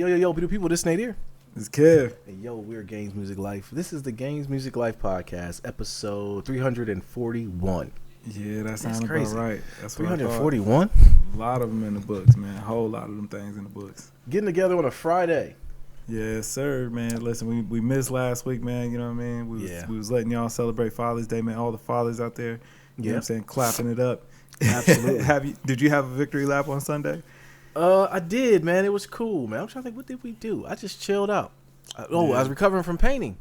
Yo, beautiful people, this Nate here. It's Kev. Hey, yo, we're GamesMusicLyfe. This is the GamesMusicLyfe podcast, episode 341. Yeah, that sounds about right. That's 341? A lot of them in the books, man. A whole lot of them things in the books. Getting together on a Friday. Yes, sir, man. Listen, we missed last week, man. You know what I mean? We was letting y'all celebrate Father's Day, man. All the fathers out there, you know what I'm saying, clapping it up. Absolutely. Did you have a victory lap on Sunday? I did, man. It was cool, man. I'm trying to think, what did we do? I just chilled out. I was recovering from painting.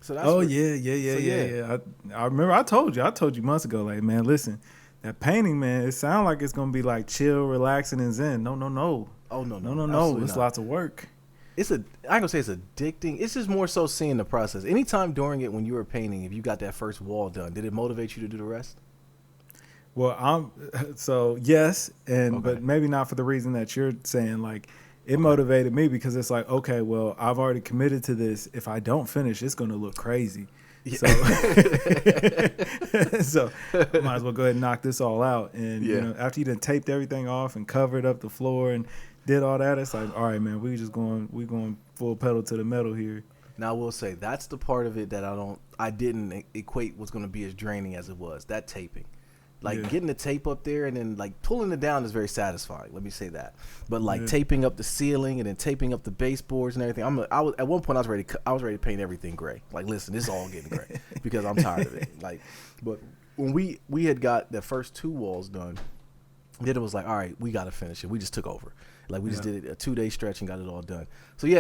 So that's yeah. I remember I told you months ago, like, man, listen, that painting, man, it sounds like it's gonna be like chill, relaxing, and zen. No. Oh no. It's lots of work. I ain't gonna say it's addicting. It's just more so seeing the process. Anytime during it when you were painting, if you got that first wall done, did it motivate you to do the rest? Well, yes, but maybe not for the reason that you're saying. Like, it motivated me because it's like, okay, well, I've already committed to this. If I don't finish, it's going to look crazy. Yeah. So I might as well go ahead and knock this all out. And you know, after you done taped everything off and covered up the floor and did all that, it's like, all right, man, we going full pedal to the metal here. Now I will say that's the part of it that I didn't equate what's going to be as draining as it was. That taping. Like getting the tape up there and then like pulling it down is very satisfying. Let me say that. But like taping up the ceiling and then taping up the baseboards and everything. At one point I was ready to paint everything gray. Like, listen, this is all getting gray because I'm tired of it. Like, but when we had got the first two walls done, then it was like, all right, we got to finish it. We just took over. Like, we just did a 2-day stretch and got it all done.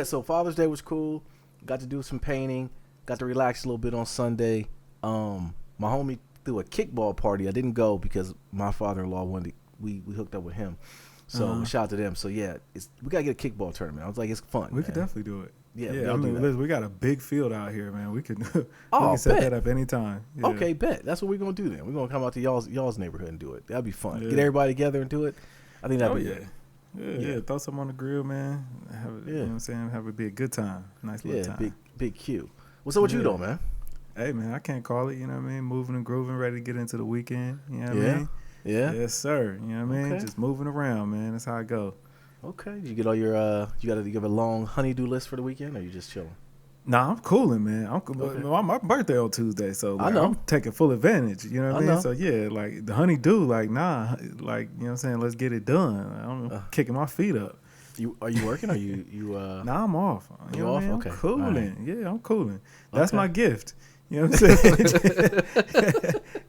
So Father's Day was cool. Got to do some painting. Got to relax a little bit on Sunday. My homie threw a kickball party. I didn't go because my father-in-law wanted we hooked up with him. So shout out to them. So we gotta get a kickball tournament. I was like, it's fun. We could definitely do it. Yeah. I mean, listen, we got a big field out here, man. We can set that up anytime. Yeah. Okay, bet. That's what we're gonna do then. We're gonna come out to y'all's neighborhood and do it. That'd be fun. Get everybody together and do it. I think that'd be good. Yeah. Throw some on the grill, man. You know what I'm saying? Have it be a good time. Nice little time. Big Q. What's up with you though, man? Hey, man, I can't call it, you know what I mean? Moving and grooving, ready to get into the weekend, you know what I mean? Yeah. Yes, sir. You know what I mean? Just moving around, man. That's how I go. Okay. Did you get all your, you have a long honey-do list for the weekend, or you just chilling? Nah, I'm cooling, man. My birthday on Tuesday, so like, I know. I'm taking full advantage, you know what I mean? know. So, yeah, like, the honey-do, like, nah, like, you know what I'm saying? Let's get it done. I'm kicking my feet up. Are you working, or you Nah, I'm off. You off? Okay. I'm cooling. Right. Yeah, I'm cooling. That's my gift. You know what I'm saying?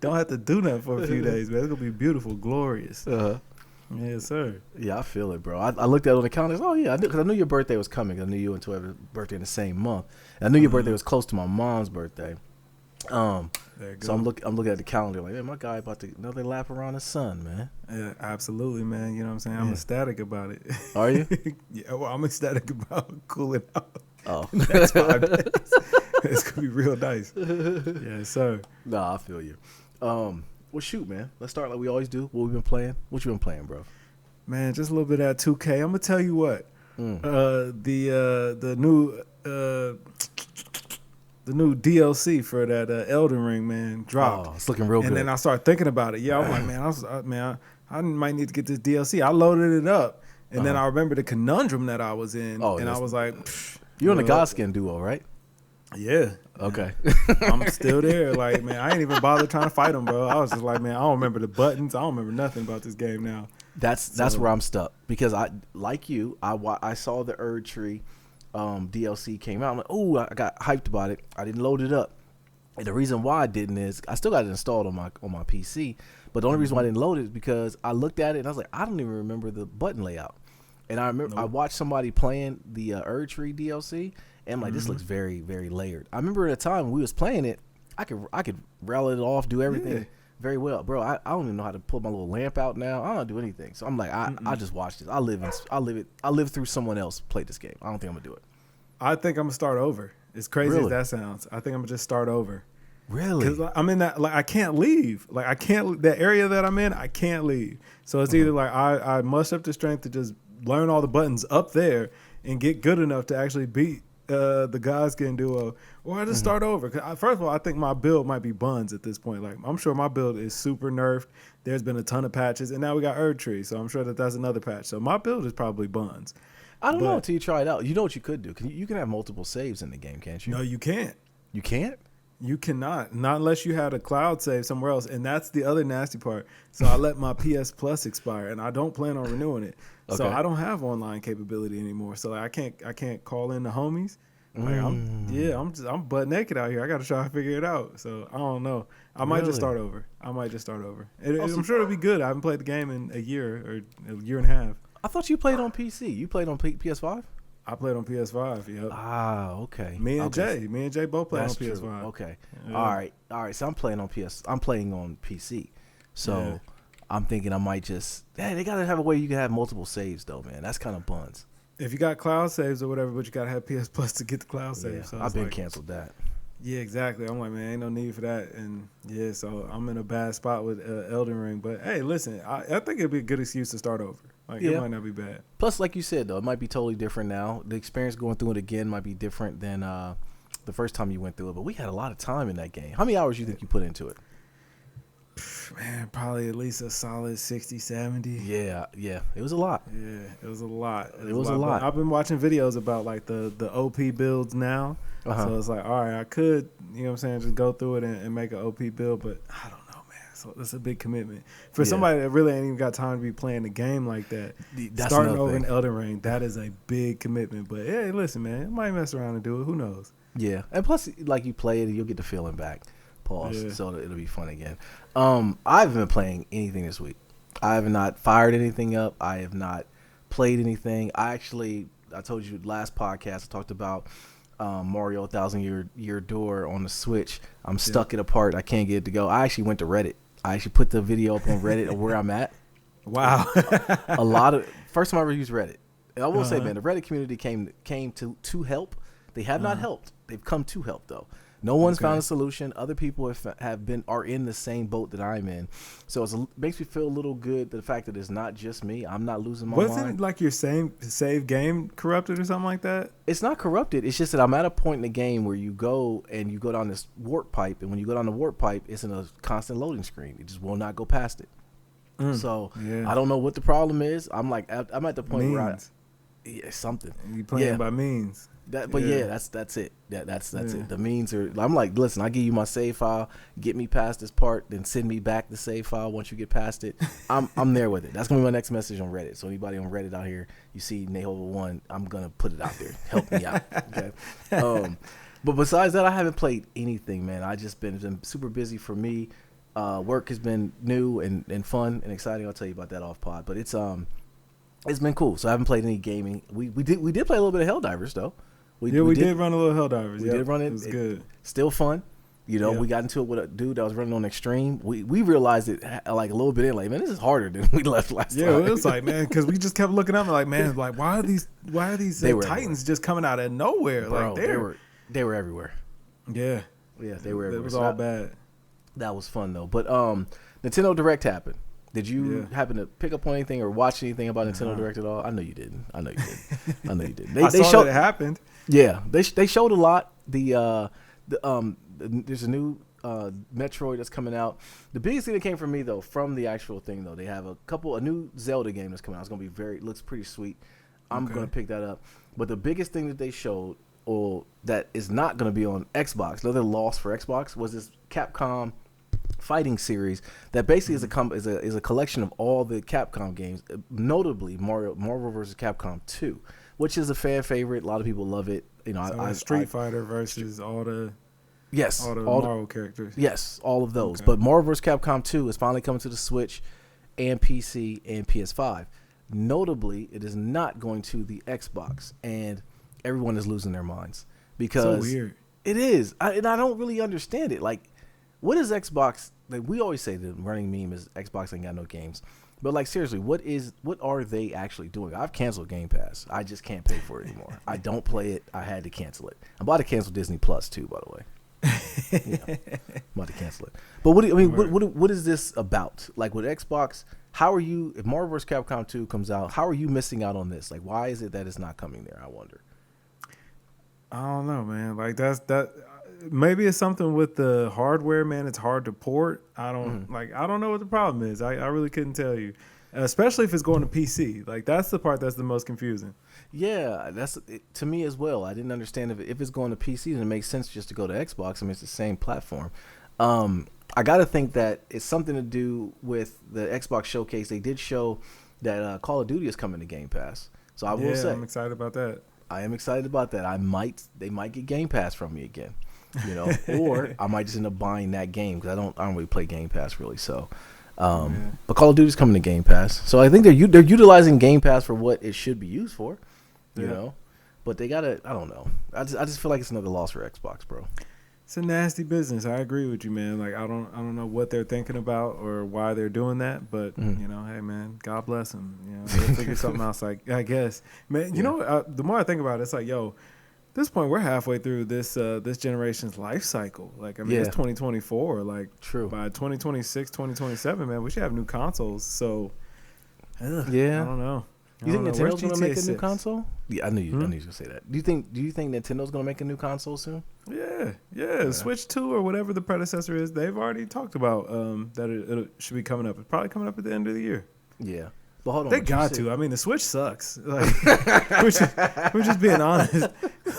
Don't have to do nothing for a few days, man. It's going to be beautiful, glorious. Yes, sir. Yeah, I feel it, bro. I looked at it on the calendar. Oh, yeah, because I knew your birthday was coming. I knew you and Toya's birthday in the same month. And I knew your birthday was close to my mom's birthday. So I'm looking at the calendar like, man, my guy about to another lap around the sun, man. Yeah, absolutely, man. You know what I'm saying? I'm ecstatic about it. Are you? Yeah, well, I'm ecstatic about cooling out. Oh. That's 5 days. It's going to be real nice. Yes, sir. Nah, I feel you. Well, shoot, man. Let's start like we always do. What we've been playing. What you been playing, bro? Man, just a little bit of that 2K. I'm going to tell you what. The new DLC for that Elden Ring, man, dropped. Oh, it's looking real good. And then I started thinking about it. Yeah, I'm like, man, I might need to get this DLC. I loaded it up, and then I remember the conundrum that I was in, and I was like, you're in the Godskin duo, right? Yeah. Okay. I'm still there. Like, man, I ain't even bothered trying to fight him, bro. I was just like, man, I don't remember the buttons. I don't remember nothing about this game now. That's where I'm stuck because I saw the Erd Tree DLC came out. I'm like, oh, I got hyped about it. I didn't load it up, and the reason why I didn't is I still got it installed on my PC. But the only reason why I didn't load it is because I looked at it and I was like, I don't even remember the button layout. And I remember I watched somebody playing the Erd Tree DLC, and I'm like, this looks very, very layered. I remember at a time when we was playing it, I could rattle it off, do everything very well, bro. I don't even know how to pull my little lamp out now. I don't do anything. So I'm like, I just watch this. I live through someone else play this game. I don't think I'm gonna do it. I think I'm gonna start over. As crazy as that sounds, I think I'm gonna just start over. Really? Because I'm in that, like, I can't leave. Like, that area that I'm in, I can't leave. So it's either like I muster up the strength to just learn all the buttons up there and get good enough to actually beat the Godskin duo, or I just start over. Cause first of all, I think my build might be buns at this point. Like, I'm sure my build is super nerfed. There's been a ton of patches, and now we got Erd Tree, so I'm sure that's another patch. So my build is probably buns. I don't know until you try it out. You know what you could do? You can have multiple saves in the game, can't you? No, you can't. You can't? You cannot. Not unless you had a cloud save somewhere else. And that's the other nasty part. So I let my PS Plus expire, and I don't plan on renewing it. Okay. So I don't have online capability anymore. So I can't call in the homies. Like I'm butt naked out here. I got to try to figure it out. So I don't know. I might just start over. I'm sure it'll be good. I haven't played the game in a year or a year and a half. I thought you played on PC. You played on PS5? I played on PS5. Yep. Ah, okay. Me and Jay both played on PS5. True. Okay. Yeah. All right. So I'm playing on PC. So I'm thinking I might just. Hey, they gotta have a way you can have multiple saves though, man. That's kind of buns. If you got cloud saves or whatever, but you gotta have PS Plus to get the cloud saves. So I've been canceled that. Yeah, exactly. I'm like, man, ain't no need for that. And yeah, so I'm in a bad spot with Elden Ring. But hey, listen, I think it'd be a good excuse to start over. Like, it might not be bad. Plus, like you said, though, it might be totally different now. The experience going through it again might be different than the first time you went through it. But we had a lot of time in that game. How many hours do you think you put into it? Man, probably at least a solid 60, 70. Yeah. It was a lot. Yeah, it was a lot. It was a lot. I've been watching videos about, like, the OP builds now. So it's like, all right, I could, you know what I'm saying, just go through it and make an OP build. But I don't know, man. So that's a big commitment. For somebody that really ain't even got time to be playing the game like that, starting over in Elden Ring, that is a big commitment. But, hey, listen, man, I might mess around and do it. Who knows? Yeah. And plus, like, you play it and you'll get the feeling back. Pause. Yeah. So it'll be fun again. I haven't been playing anything this week. I have not fired anything up. I have not played anything. I told you last podcast, I talked about Mario 1000 Year Door on the Switch. I'm stuck in a part. I can't get it to go. I actually went to Reddit. I actually put the video up on Reddit of where I'm at. Wow. First time I ever used Reddit. And I will say, man, the Reddit community came to help. They have not helped. They've come to help, though. No one's found a solution. Other people are in the same boat that I'm in. So it makes me feel a little good, the fact that it's not just me. I'm not losing my mind. Wasn't like your save game corrupted or something like that? It's not corrupted. It's just that I'm at a point in the game where you go down this warp pipe, and when you go down the warp pipe, it's in a constant loading screen. It just will not go past it. So I don't know what the problem is. I'm at the point where it's something. You playing by means. That's it. That's it. The means are. I'm like, listen, I give you my save file, get me past this part, then send me back the save file once you get past it. I'm there with it. That's gonna be my next message on Reddit. So anybody on Reddit out here, you see Nahova1, I'm gonna put it out there. Help me out, okay? But besides that, I haven't played anything, man. I just been super busy for me. Work has been new and fun and exciting. I'll tell you about that off pod. But it's been cool. So I haven't played any gaming. We did play a little bit of Helldivers though. We did run a little Helldivers. We did run it. It was good. Still fun. We got into it with a dude that was running on Extreme. We realized it like a little bit in, like, man, this is harder than we left last time. Yeah, it was like, man, because we just kept looking up and like, man, like, why are these Titans everywhere. Just coming out of nowhere? Bro, like they were everywhere. Yeah, they were everywhere. It was all bad. That was fun though. But Nintendo Direct happened. Did you happen to pick up on anything or watch anything about Nintendo Direct at all? I know you didn't. I know you did. They saw that it happened. Yeah, they showed a lot. There's a new Metroid that's coming out. The biggest thing that came from me though, from the actual thing though, they have a new Zelda game that's coming out. It's gonna be looks pretty sweet. I'm gonna pick that up. But the biggest thing that they showed, or that is not gonna be on Xbox, another loss for Xbox, was this Capcom fighting series that basically is a collection of all the Capcom games, notably Marvel vs. Capcom 2, which is a fan favorite. A lot of people love it. Street Fighter versus all the Marvel characters. Yes, all of those. Okay. But Marvel vs. Capcom 2 is finally coming to the Switch and PC and PS5. Notably, it is not going to the Xbox, and everyone is losing their minds because so weird. It is, and I don't really understand it. Like, what is Xbox? Like, we always say the running meme is Xbox ain't got no games, but like seriously, what are they actually doing? I've canceled Game Pass. I just can't pay for it anymore. I don't play it. I had to cancel it. I'm about to cancel Disney Plus too, by the way. I'm about to cancel it. But what is this about? Like with Xbox, how are you? If Marvel vs. Capcom 2 comes out, how are you missing out on this? Like, why is it that it's not coming there? I wonder. I don't know, man. Like that. Maybe it's something with the hardware, man. It's hard to port. I don't know what the problem is. I really couldn't tell you. especially if it's going to PC. Like that's the part that's the most confusing. Yeah, that's it, to me as well. I didn't understand if it's going to PC, then it makes sense just to go to Xbox. I mean, it's the same platform. I got to think that it's something to do with the Xbox showcase. They did show that Call of Duty is coming to Game Pass. So I will say, I'm excited about that. I am excited about that. They might get Game Pass from me again, or I might just end up buying that game because I don't really play Game Pass really. So, but Call of Duty is coming to Game Pass. So I think they're utilizing Game Pass for what it should be used for, you know. But they gotta. I don't know. I just feel like it's another loss for Xbox, bro. It's a nasty business. I agree with you, man. Like I don't know what they're thinking about or why they're doing that, but hey, man, God bless them. They'll figure something else. Like I guess, man. You know, the more I think about it, it's like, yo, at this point we're halfway through this generation's life cycle. Like I mean, it's 2024. Like true. By 2026, 2027, man, we should have new consoles. So I don't know. You think Nintendo's gonna make a new console? Yeah, I knew you. I knew you were gonna say that. Do you think Nintendo's gonna make a new console soon? Yeah. Switch 2 or whatever the predecessor is. They've already talked about that it should be coming up. It's probably coming up at the end of the year. Yeah, but hold on. They got to. I mean, the Switch sucks. Like, we're just being honest.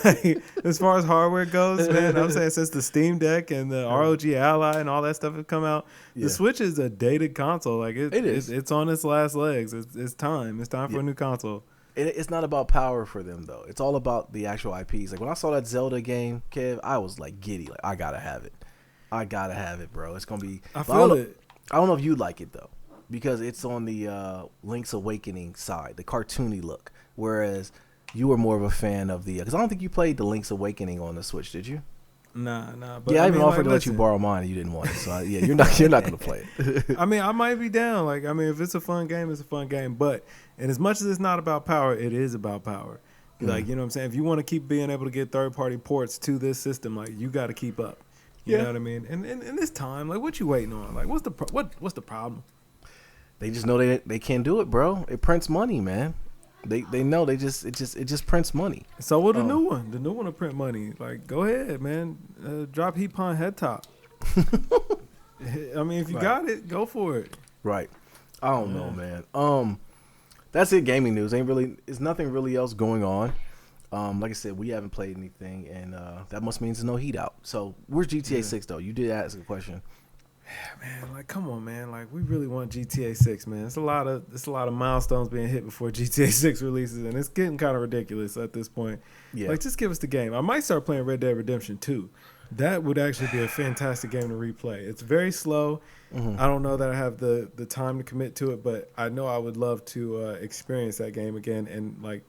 Like, as far as hardware goes, man, I'm saying since the Steam Deck and the ROG Ally and all that stuff have come out, the Switch is a dated console. Like it is. It's on its last legs. It's time. It's time for a new console. It's not about power for them though. It's all about the actual IPs. Like when I saw that Zelda game, Kev, I was like giddy. Like I gotta have it, bro. It's gonna be. I feel it. I don't know if you like it though, because it's on the Link's Awakening side, the cartoony look. Whereas you were more of a fan of the. Because I don't think you played the Link's Awakening on the Switch, did you? Nah. But I even offered to let you borrow mine, and you didn't want it. So you're not gonna play it. I mean, I might be down. Like, I mean, if it's a fun game, it's a fun game. But and as much as it's not about power, it is about power. Like, you know what I'm saying? If you want to keep being able to get third-party ports to this system, like you got to keep up. You know what I mean? And in this time, like, what you waiting on? Like, what's the problem? They just know they can't do it, bro. It prints money, man. They know it just prints money. So will the new one. The new one will print money. Like, go ahead, man. Drop Heat Pond head top. I mean, if you got it, go for it. Right. I don't know, man. That's it. Gaming news. It's nothing really else going on. Like I said, we haven't played anything, and that must mean there's no heat out. So where's GTA 6 though? You did ask a question. Yeah, man, like come on, man. Like we really want GTA 6, man. It's a lot of milestones being hit before GTA 6 releases, and it's getting kind of ridiculous at this point. Yeah. Like just give us the game. I might start playing Red Dead Redemption 2. That would actually be a fantastic game to replay. It's very slow. I don't know that I have the time to commit to it, but I know I would love to experience that game again and like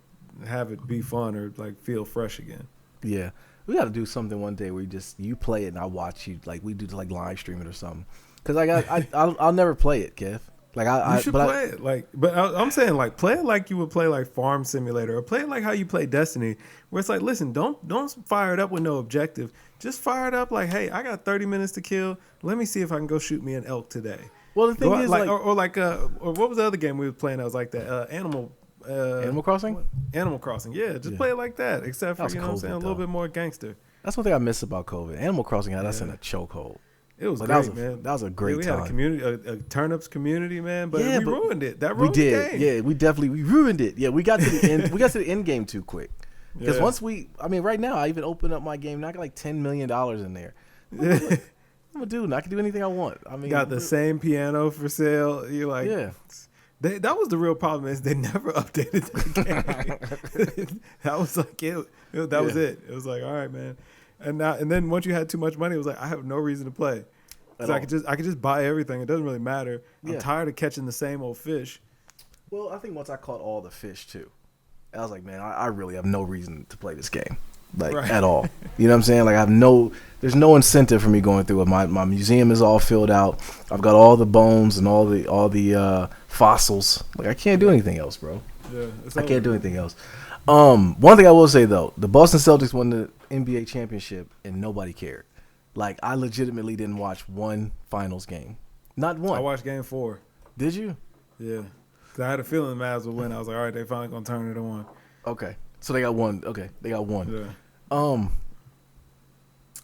have it be fun or like feel fresh again. Yeah. We got to do something one day where you play it and I watch you, like we do like live stream it or something. Because I'll never play it, Kev. Like you should play it. Like, but I'm saying like play it like you would play like Farm Simulator, or play it like how you play Destiny, where it's like, listen, don't fire it up with no objective. Just fire it up like, hey, I got 30 minutes to kill. Let me see if I can go shoot me an elk today. Well, the thing is, or what was the other game we were playing that was like that? Animal Crossing? Animal Crossing, yeah. Just play it like that, except for, you know what I'm saying, a little bit more gangster. That's one thing I miss about COVID. Animal Crossing had us in a chokehold. It was great, man. That was a great time. We had a community, a turnips community, man, but we ruined it. That ruined the game. Yeah, we ruined it. Yeah, we got to the end. We got to the end game too quick. Because right now, I even opened up my game and I got like $10 million in there. I'm a dude. I can do anything I want. I mean, got the same piano for sale. You're like, that was the real problem, is they never updated the game. That was like it. That was it. It was like, all right, man. And then once you had too much money, it was like, I have no reason to play. So I could just buy everything. It doesn't really matter. I'm tired of catching the same old fish. Well, I think once I caught all the fish too, I was like, man, I really have no reason to play this game, at all. You know what I'm saying? Like there's no incentive for me going through it. My museum is all filled out. I've got all the bones and all the fossils. Like I can't do anything else, bro. Yeah, I can't do anything else. One thing I will say though, the Boston Celtics won the NBA championship and nobody cared. Like I legitimately didn't watch one finals game, not one. I watched Game 4. Did you? Yeah, because I had a feeling the Mavs would win. I was like, all right, they finally gonna turn it on. Okay, so they got one. Okay, they got one. Yeah.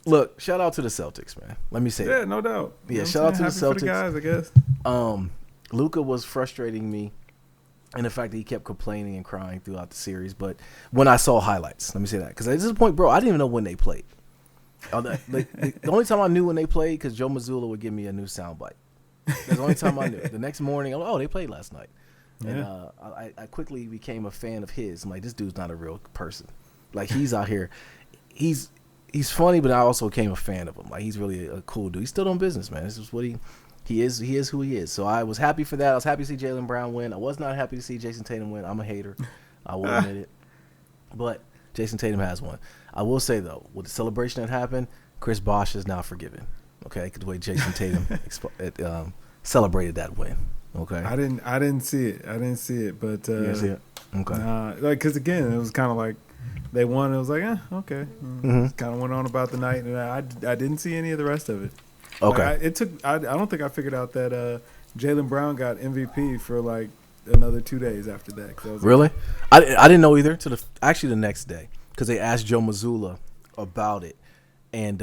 Look, shout out to the Celtics, man. Let me say that. Yeah, no doubt. Yeah, shout out to the Celtics. For the guys, I guess. Luka was frustrating me, and the fact that he kept complaining and crying throughout the series. But when I saw highlights, let me say that, because at this point, bro, I didn't even know when they played. The only time I knew when they played, because Joe Mazzulla would give me a new soundbite. That's the only time I knew. The next morning, I'm like, oh, they played last night. And I quickly became a fan of his. I'm like, this dude's not a real person. Like, he's out here. He's funny, but I also became a fan of him. Like, he's really a cool dude. He's still doing business, man. This is what he is. He is who he is. So I was happy for that. I was happy to see Jaylen Brown win. I was not happy to see Jason Tatum win. I'm a hater. I will admit it. But Jason Tatum has won. I will say, though, with the celebration that happened, Chris Bosh is now forgiven. Okay, because the way Jason Tatum celebrated that win. Okay, I didn't see it. But you didn't see it. Okay, like, because again, it was kind of like they won. It was like, okay. Mm-hmm. Kind of went on about the night, and I didn't see any of the rest of it. Okay, Like, I don't think I figured out that Jaylen Brown got MVP for like another 2 days after that. Really? I didn't know either. Actually the next day, because they asked Joe Mazzulla about it, and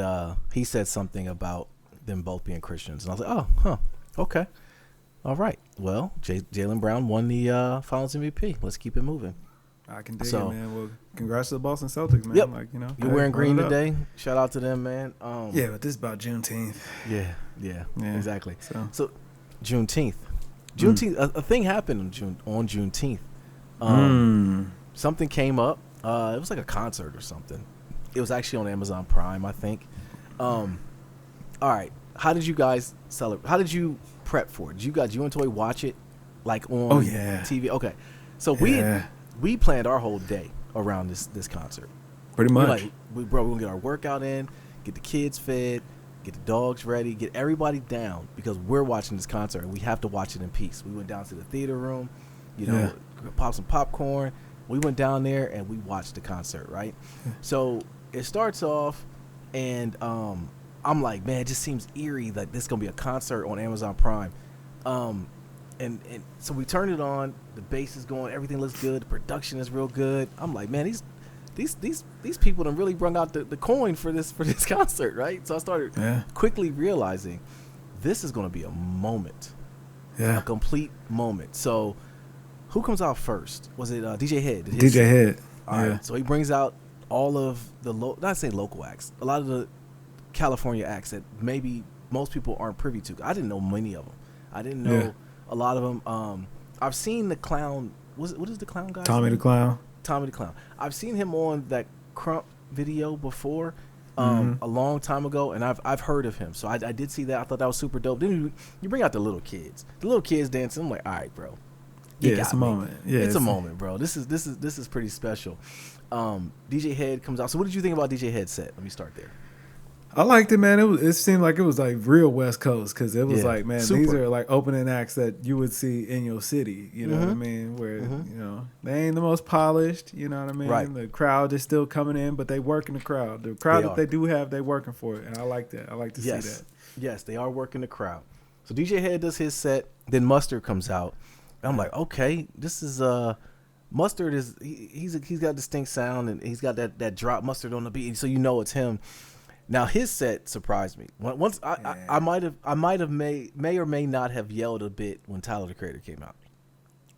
he said something about them both being Christians, and I was like, oh, huh, okay, all right. Well, Jaylen Brown won the Finals MVP. Let's keep it moving. I can dig it, man. Well, congrats to the Boston Celtics, man. Yep. Like, you're wearing green today. Shout out to them, man. Yeah, but this is about Juneteenth. Yeah, exactly. So Juneteenth, a thing happened on Juneteenth. Something came up. It was like a concert or something. It was actually on Amazon Prime, I think. All right. How did you guys celebrate? How did you prep for it? Did you and Toy watch it like on TV? Okay. So we planned our whole day around this concert. Pretty much. We're gonna get our workout in, get the kids fed, get the dogs ready, get everybody down, because we're watching this concert and we have to watch it in peace. We went down to the theater room, pop some popcorn. We went down there and we watched the concert, right? So it starts off, and I'm like, man, it just seems eerie that this is gonna be a concert on Amazon Prime. And so we turned it on. The bass is going. Everything looks good. The production is real good. I'm like, man, these people done really brung out the coin for this concert, right? So I started quickly realizing this is going to be a moment, a complete moment. So who comes out first? Was it DJ Head? DJ Head. All right. So he brings out all of the not saying local acts, a lot of the California acts that maybe most people aren't privy to. I didn't know many of them. I didn't know a lot of them. I've seen the clown. What is the clown guy? Tommy the Clown. Tommy the Clown. I've seen him on that Crump video before, a long time ago, and I've heard of him. So I did see that. I thought that was super dope. Then you bring out the little kids. The little kids dancing. I'm like, all right, bro. It's a moment. Yeah, it's a moment, bro. This is pretty special. DJ Head comes out. So what did you think about DJ Head's set? Let me start there. I liked it, man. It seemed like it was like real West Coast, because it was like, man, super. These are like opening acts that you would see in your city. You know what I mean? Where they ain't the most polished. You know what I mean? Right. The crowd is still coming in, but they working the crowd. The crowd that they do have, they working for it, and I like that. I like to see that. Yes, they are working the crowd. So DJ Head does his set. Then Mustard comes out. And I'm like, okay, this is Mustard is he's got a distinct sound, and he's got that drop Mustard on the beat, so it's him. Now his set surprised me. Once I might have may or may not have yelled a bit when Tyler the Creator came out.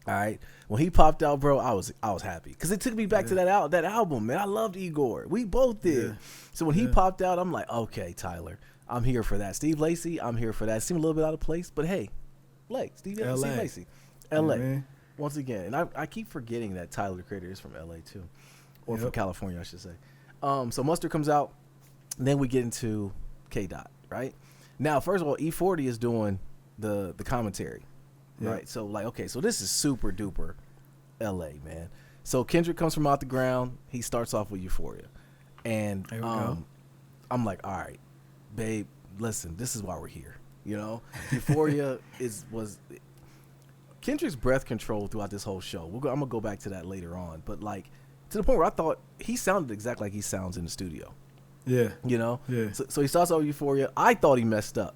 All right, when he popped out, bro, I was happy, because it took me back to that album, man. I loved Igor. We both did. Yeah. So when he popped out, I'm like, okay, Tyler, I'm here for that. Steve Lacy, I'm here for that. Seemed a little bit out of place, but hey, Steve Lacy, LA. Mm-hmm. Once again, and I keep forgetting that Tyler the Creator is from LA too, or from California, I should say. So Mustard comes out. Then we get into K-Dot, right? Now, first of all, E40 is doing the commentary, right? So, like, okay, so this is super duper LA, man. So Kendrick comes from out the ground. He starts off with Euphoria. And I'm like, all right, babe, listen, this is why we're here. Euphoria was Kendrick's breath control throughout this whole show. I'm going to go back to that later on. But, like, to the point where I thought he sounded exactly like he sounds in the studio. Yeah. Yeah. So he starts out with Euphoria. I thought he messed up.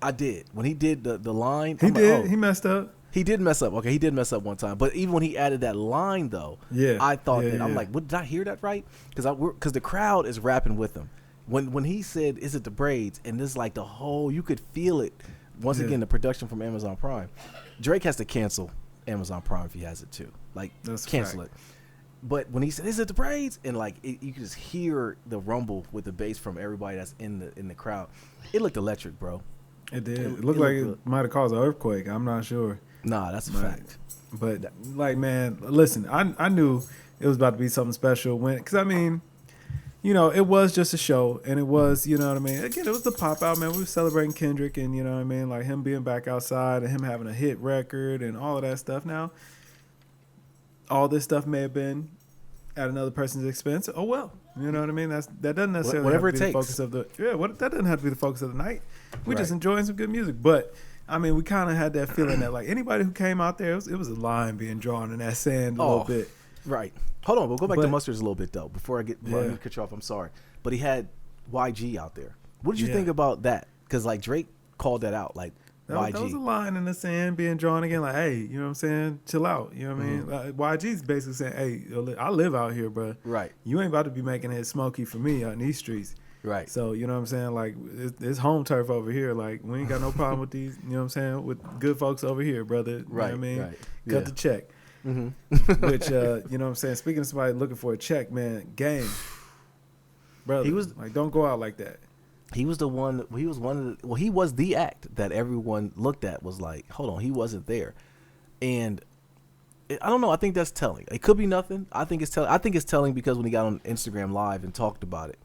I did. When he did the line. He did. He messed up. He did mess up. Okay, he did mess up one time. But even when he added that line, though, I thought that. I'm like, did I hear that right? Because the crowd is rapping with him. When he said, is it the braids? And this like the whole, you could feel it. once again, the production from Amazon Prime. Drake has to cancel Amazon Prime if he has it too. Like, cancel it. But when he said, "Is it the braids?" and like you could just hear the rumble with the bass from everybody that's in the crowd. It looked electric, bro. It did. It looked like it might have caused an earthquake. I'm not sure. Nah, that's a fact. But like, man, listen, I knew it was about to be something special because I mean, you know, it was just a show, and it was, you know what I mean. Again, it was the pop out, man. We were celebrating Kendrick, and you know what I mean, like him being back outside and him having a hit record and all of that stuff. Now, all this stuff may have been at another person's expense. Oh well, you know what I mean. That doesn't necessarily whatever have to be it takes. the focus of the that doesn't have to be the focus of the night. We're just enjoying some good music, but I mean, we kind of had that feeling that like anybody who came out there, it was a line being drawn in that sand a little bit. Right. Hold on, we'll go back to Mustard's a little bit though. Before I cut you off, I'm sorry, but he had YG out there. What did you think about that? Because like Drake called that out, like. That was a line in the sand being drawn again, like, hey, you know what I'm saying? Chill out. You know what I mean? Like, YG's basically saying, hey, I live out here, bro. Right. You ain't about to be making it smoky for me out in these streets. Right. So, you know what I'm saying? Like, it's home turf over here. Like, we ain't got no problem with these, you know what I'm saying? With good folks over here, brother. You know what I mean? Right. Cut the check. Mm-hmm. Which, you know what I'm saying? Speaking of somebody looking for a check, man, Game. Brother, he was like, don't go out like that. He was the one. He was one of the. Well, he was the act that everyone looked at. Was like, hold on, he wasn't there, and I don't know. I think that's telling. It could be nothing. I think it's telling. I think it's telling because when he got on Instagram Live and talked about it,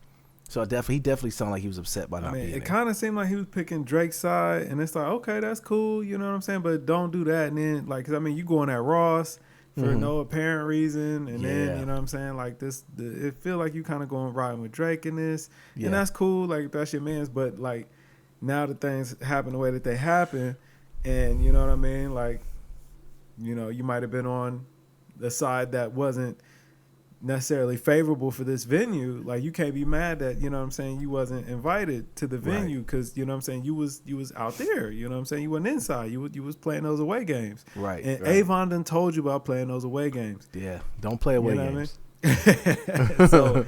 so he definitely sounded like he was upset by not being there. It kind of seemed like he was picking Drake's side, and it's like, okay, that's cool, you know what I'm saying, but don't do that. And then, like, 'cause I mean, you going at Ross for no apparent reason, and then you know what I'm saying, like it feel like you kind of going riding with Drake in this, and that's cool, like that's your man's, but like now the things happen the way that they happen, and you know what I mean, like, you know, you might have been on the side that wasn't necessarily favorable for this venue. Like, you can't be mad that, you know what I'm saying, you wasn't invited to the venue because, you know what I'm saying, you was out there, you know what I'm saying, you wasn't inside, you was playing those away games. Right. And Avon done told you about playing those away games. Yeah, don't play away games. So,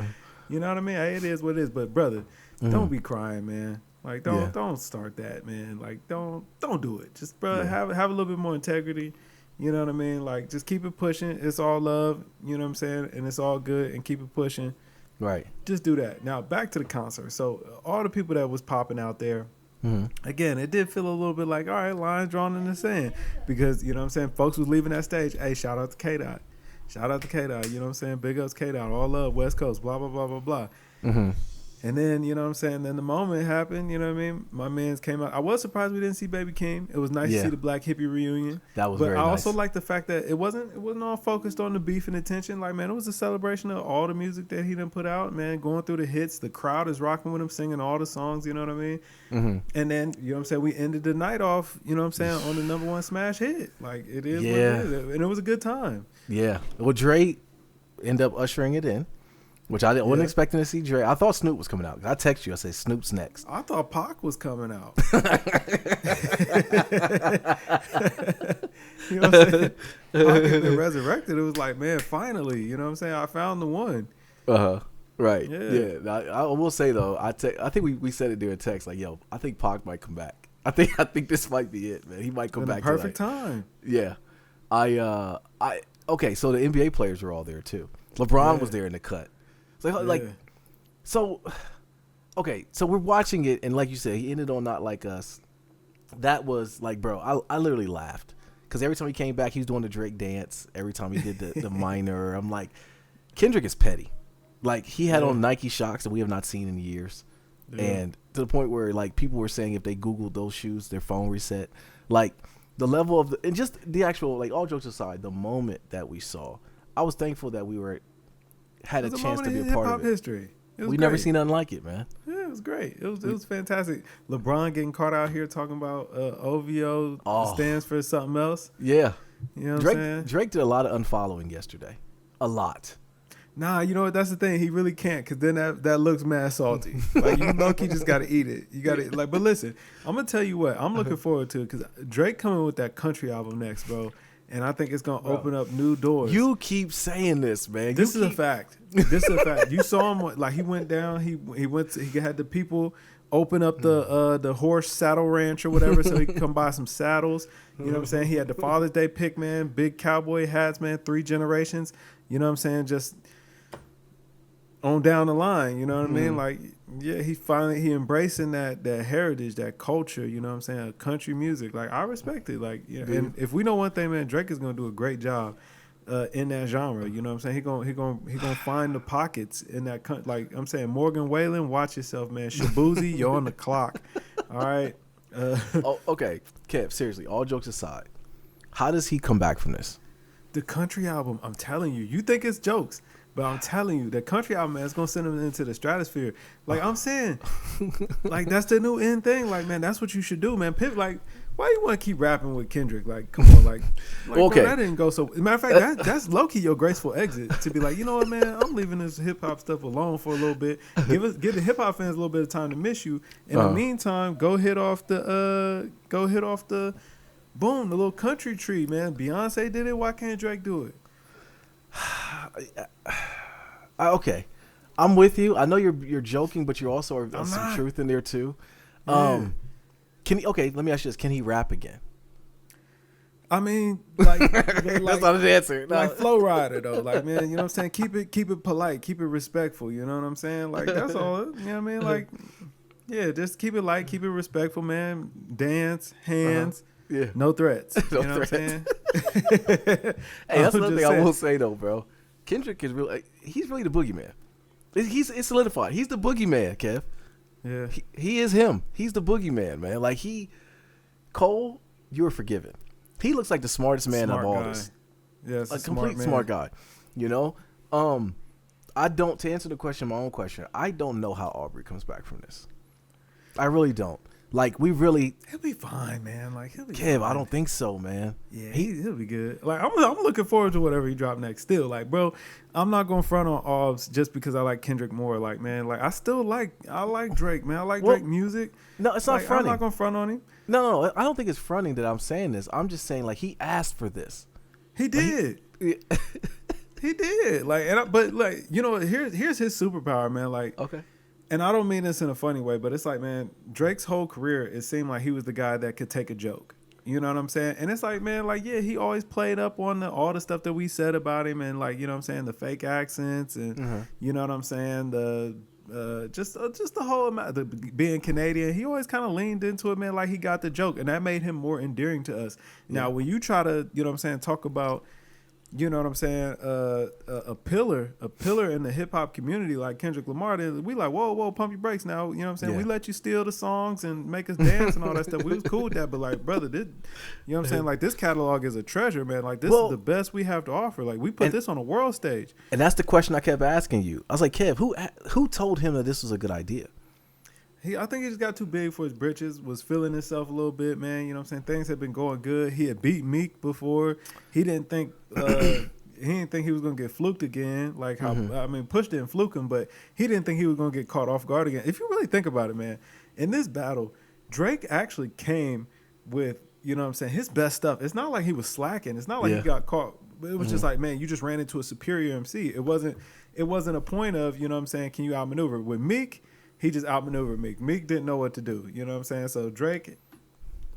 you know what I mean? It is what it is. But brother, don't be crying, man. Like, don't start that, man. Like, don't do it. Just, brother, have a little bit more integrity. You know what I mean? Like, just keep it pushing. It's all love. You know what I'm saying? And it's all good. And keep it pushing. Right. Just do that. Now, back to the concert. So, all the people that was popping out there, again, it did feel a little bit like, all right, lines drawn in the sand. Because, you know what I'm saying, folks was leaving that stage. Hey, shout out to K-Dot. Shout out to K-Dot. You know what I'm saying? Big ups K-Dot. All love, West Coast, blah, blah, blah, blah, blah. And then, you know what I'm saying, then the moment happened, you know what I mean? My mans came out. I was surprised we didn't see Baby King. It was nice to see the Black Hippie reunion. That was very nice. But I also like the fact that it wasn't all focused on the beef and the tension. Like, man, it was a celebration of all the music that he done put out, man, going through the hits. The crowd is rocking with him, singing all the songs, you know what I mean? And then, you know what I'm saying, we ended the night off, you know what I'm saying, on the #1 smash hit. Like, it is what it is. And it was a good time. Yeah. Well, Dre ended up ushering it in. Which I wasn't expecting to see Dre. I thought Snoop was coming out. I text you. I said Snoop's next. I thought Pac was coming out. You know what I'm saying? Pac had been resurrected. It was like, man, finally. You know what I'm saying? I found the one. Right. Yeah. I will say though, I think we said it during text. Like, yo, I think Pac might come back. I think this might be it, man. He might come back. Perfect time. Yeah. Okay. So the NBA players were all there too. LeBron was there in the cut. So we're watching it, and like you said, he ended on Not Like Us. That was like, bro, I literally laughed because every time he came back, he was doing the Drake dance. Every time he did the minor, I'm like, Kendrick is petty. Like, he had on Nike Shocks that we have not seen in years, and to the point where like people were saying if they Googled those shoes, their phone reset. Like, the level of and just the actual, like, all jokes aside, the moment that we saw, I was thankful that we had a chance to be a part of it. History. We never seen nothing like it, man. Yeah, it was great. It was fantastic. LeBron getting caught out here talking about OVO stands for something else. Yeah. You know what I'm saying? Drake did a lot of unfollowing yesterday. A lot. Nah, you know what? That's the thing. He really can't, because then that looks mad salty. Like, you low-key just got to eat it. You got to, like, but listen, I'm going to tell you what. I'm looking forward to it, because Drake coming with that country album next, bro. And I think it's going to open up new doors. You keep saying this, man. This is a fact. This is a fact. You saw him, like, he went down. He had the people open up the horse saddle ranch or whatever so he could come buy some saddles. You know what I'm saying? He had the Father's Day pick, man, big cowboy hats, man, 3 generations. You know what I'm saying? Just on down the line, you know what I mean? Like, yeah, he embracing that heritage, that culture, you know what I'm saying? Country music. Like, I respect it. Like, yeah, and if we know one thing, man, Drake is gonna do a great job in that genre. You know what I'm saying? He gonna find the pockets in that like I'm saying, Morgan Wallen, watch yourself, man. Shabuzi, you're on the clock. All right. Okay, Kev, seriously, all jokes aside, how does he come back from this? The country album, I'm telling you think it's jokes. But I'm telling you, the country album, man, is going to send him into the stratosphere. Like I'm saying, like that's the new end thing. Like, man, that's what you should do, man. Like, why you want to keep rapping with Kendrick? Like, come on, like okay. Bro, that didn't go so. Matter of fact, that's low-key your graceful exit to be like, you know what, man, I'm leaving this hip-hop stuff alone for a little bit. Give the hip-hop fans a little bit of time to miss you. In the meantime, go hit off the boom, the little country tree, man. Beyonce did it. Why can't Drake do it? Okay, I'm with you. I know you're joking, but you're also some truth in there too. Yeah. Let me ask you this: can he rap again? I mean, like that's not an answer. No. Like Flow Rider though, like, man, you know what I'm saying? Keep it polite, keep it respectful. You know what I'm saying? Like, that's all. You know what I mean? Like, yeah, just keep it light, keep it respectful, man. Dance, hands. Yeah. No threats. No you know threats. What I'm saying? Hey, that's another thing I will say though, bro. Kendrick is he's really the boogeyman. It's solidified. He's the boogeyman, Kev. Yeah. He is him. He's the boogeyman, man. Like Cole, you're forgiven. He looks like the smartest man of all this. Yes, a complete smart guy. You know? To answer the question, my own question, I don't know how Aubrey comes back from this. I really don't. Like, he'll be fine, man. Like, he'll be Kev, fine. I don't think so, man. Yeah, he'll be good. Like, I'm looking forward to whatever he drop next. Still, like, bro, I'm not gonna front on Aubs just because I like Kendrick more. Like, man, like I like Drake, man. I like Drake music. No, it's not fronting. I'm not gonna front on him. No, I don't think it's fronting that I'm saying this. I'm just saying, like, he asked for this. He did. He did. Like, but like, you know, here's his superpower, man. Like, okay. And I don't mean this in a funny way, but it's like, man, Drake's whole career, it seemed like he was the guy that could take a joke. You know what I'm saying? And it's like, man, like, yeah, he always played up on all the stuff that we said about him, and, like, you know what I'm saying, the fake accents, and you know what I'm saying, just the whole amount, the being Canadian. He always kind of leaned into it, man, like he got the joke, and that made him more endearing to us. Yeah. Now, when you try to, you know what I'm saying, talk about, you know what I'm saying, a pillar in the hip hop community like Kendrick Lamar, we like, whoa, pump your brakes now. You know what I'm saying? Yeah. We let you steal the songs and make us dance and all that stuff. We was cool with that, but like, brother, you know what I'm saying? Like, this catalog is a treasure, man. Like, this is the best we have to offer. Like, we put this on a world stage. And that's the question I kept asking you. I was like, Kev, who told him that this was a good idea? I think he just got too big for his britches, was feeling himself a little bit, man. You know what I'm saying? Things had been going good. He had beat Meek before. He didn't think he was going to get fluked again. Like, how I mean, Push didn't fluke him, but he didn't think he was going to get caught off guard again. If you really think about it, man, in this battle, Drake actually came with, you know what I'm saying, his best stuff. It's not like he was slacking. It's not like he got caught. It was just like, man, you just ran into a superior MC. It wasn't a point of, you know what I'm saying, can you outmaneuver? With Meek, he just outmaneuvered Meek. Meek didn't know what to do. You know what I'm saying? So Drake,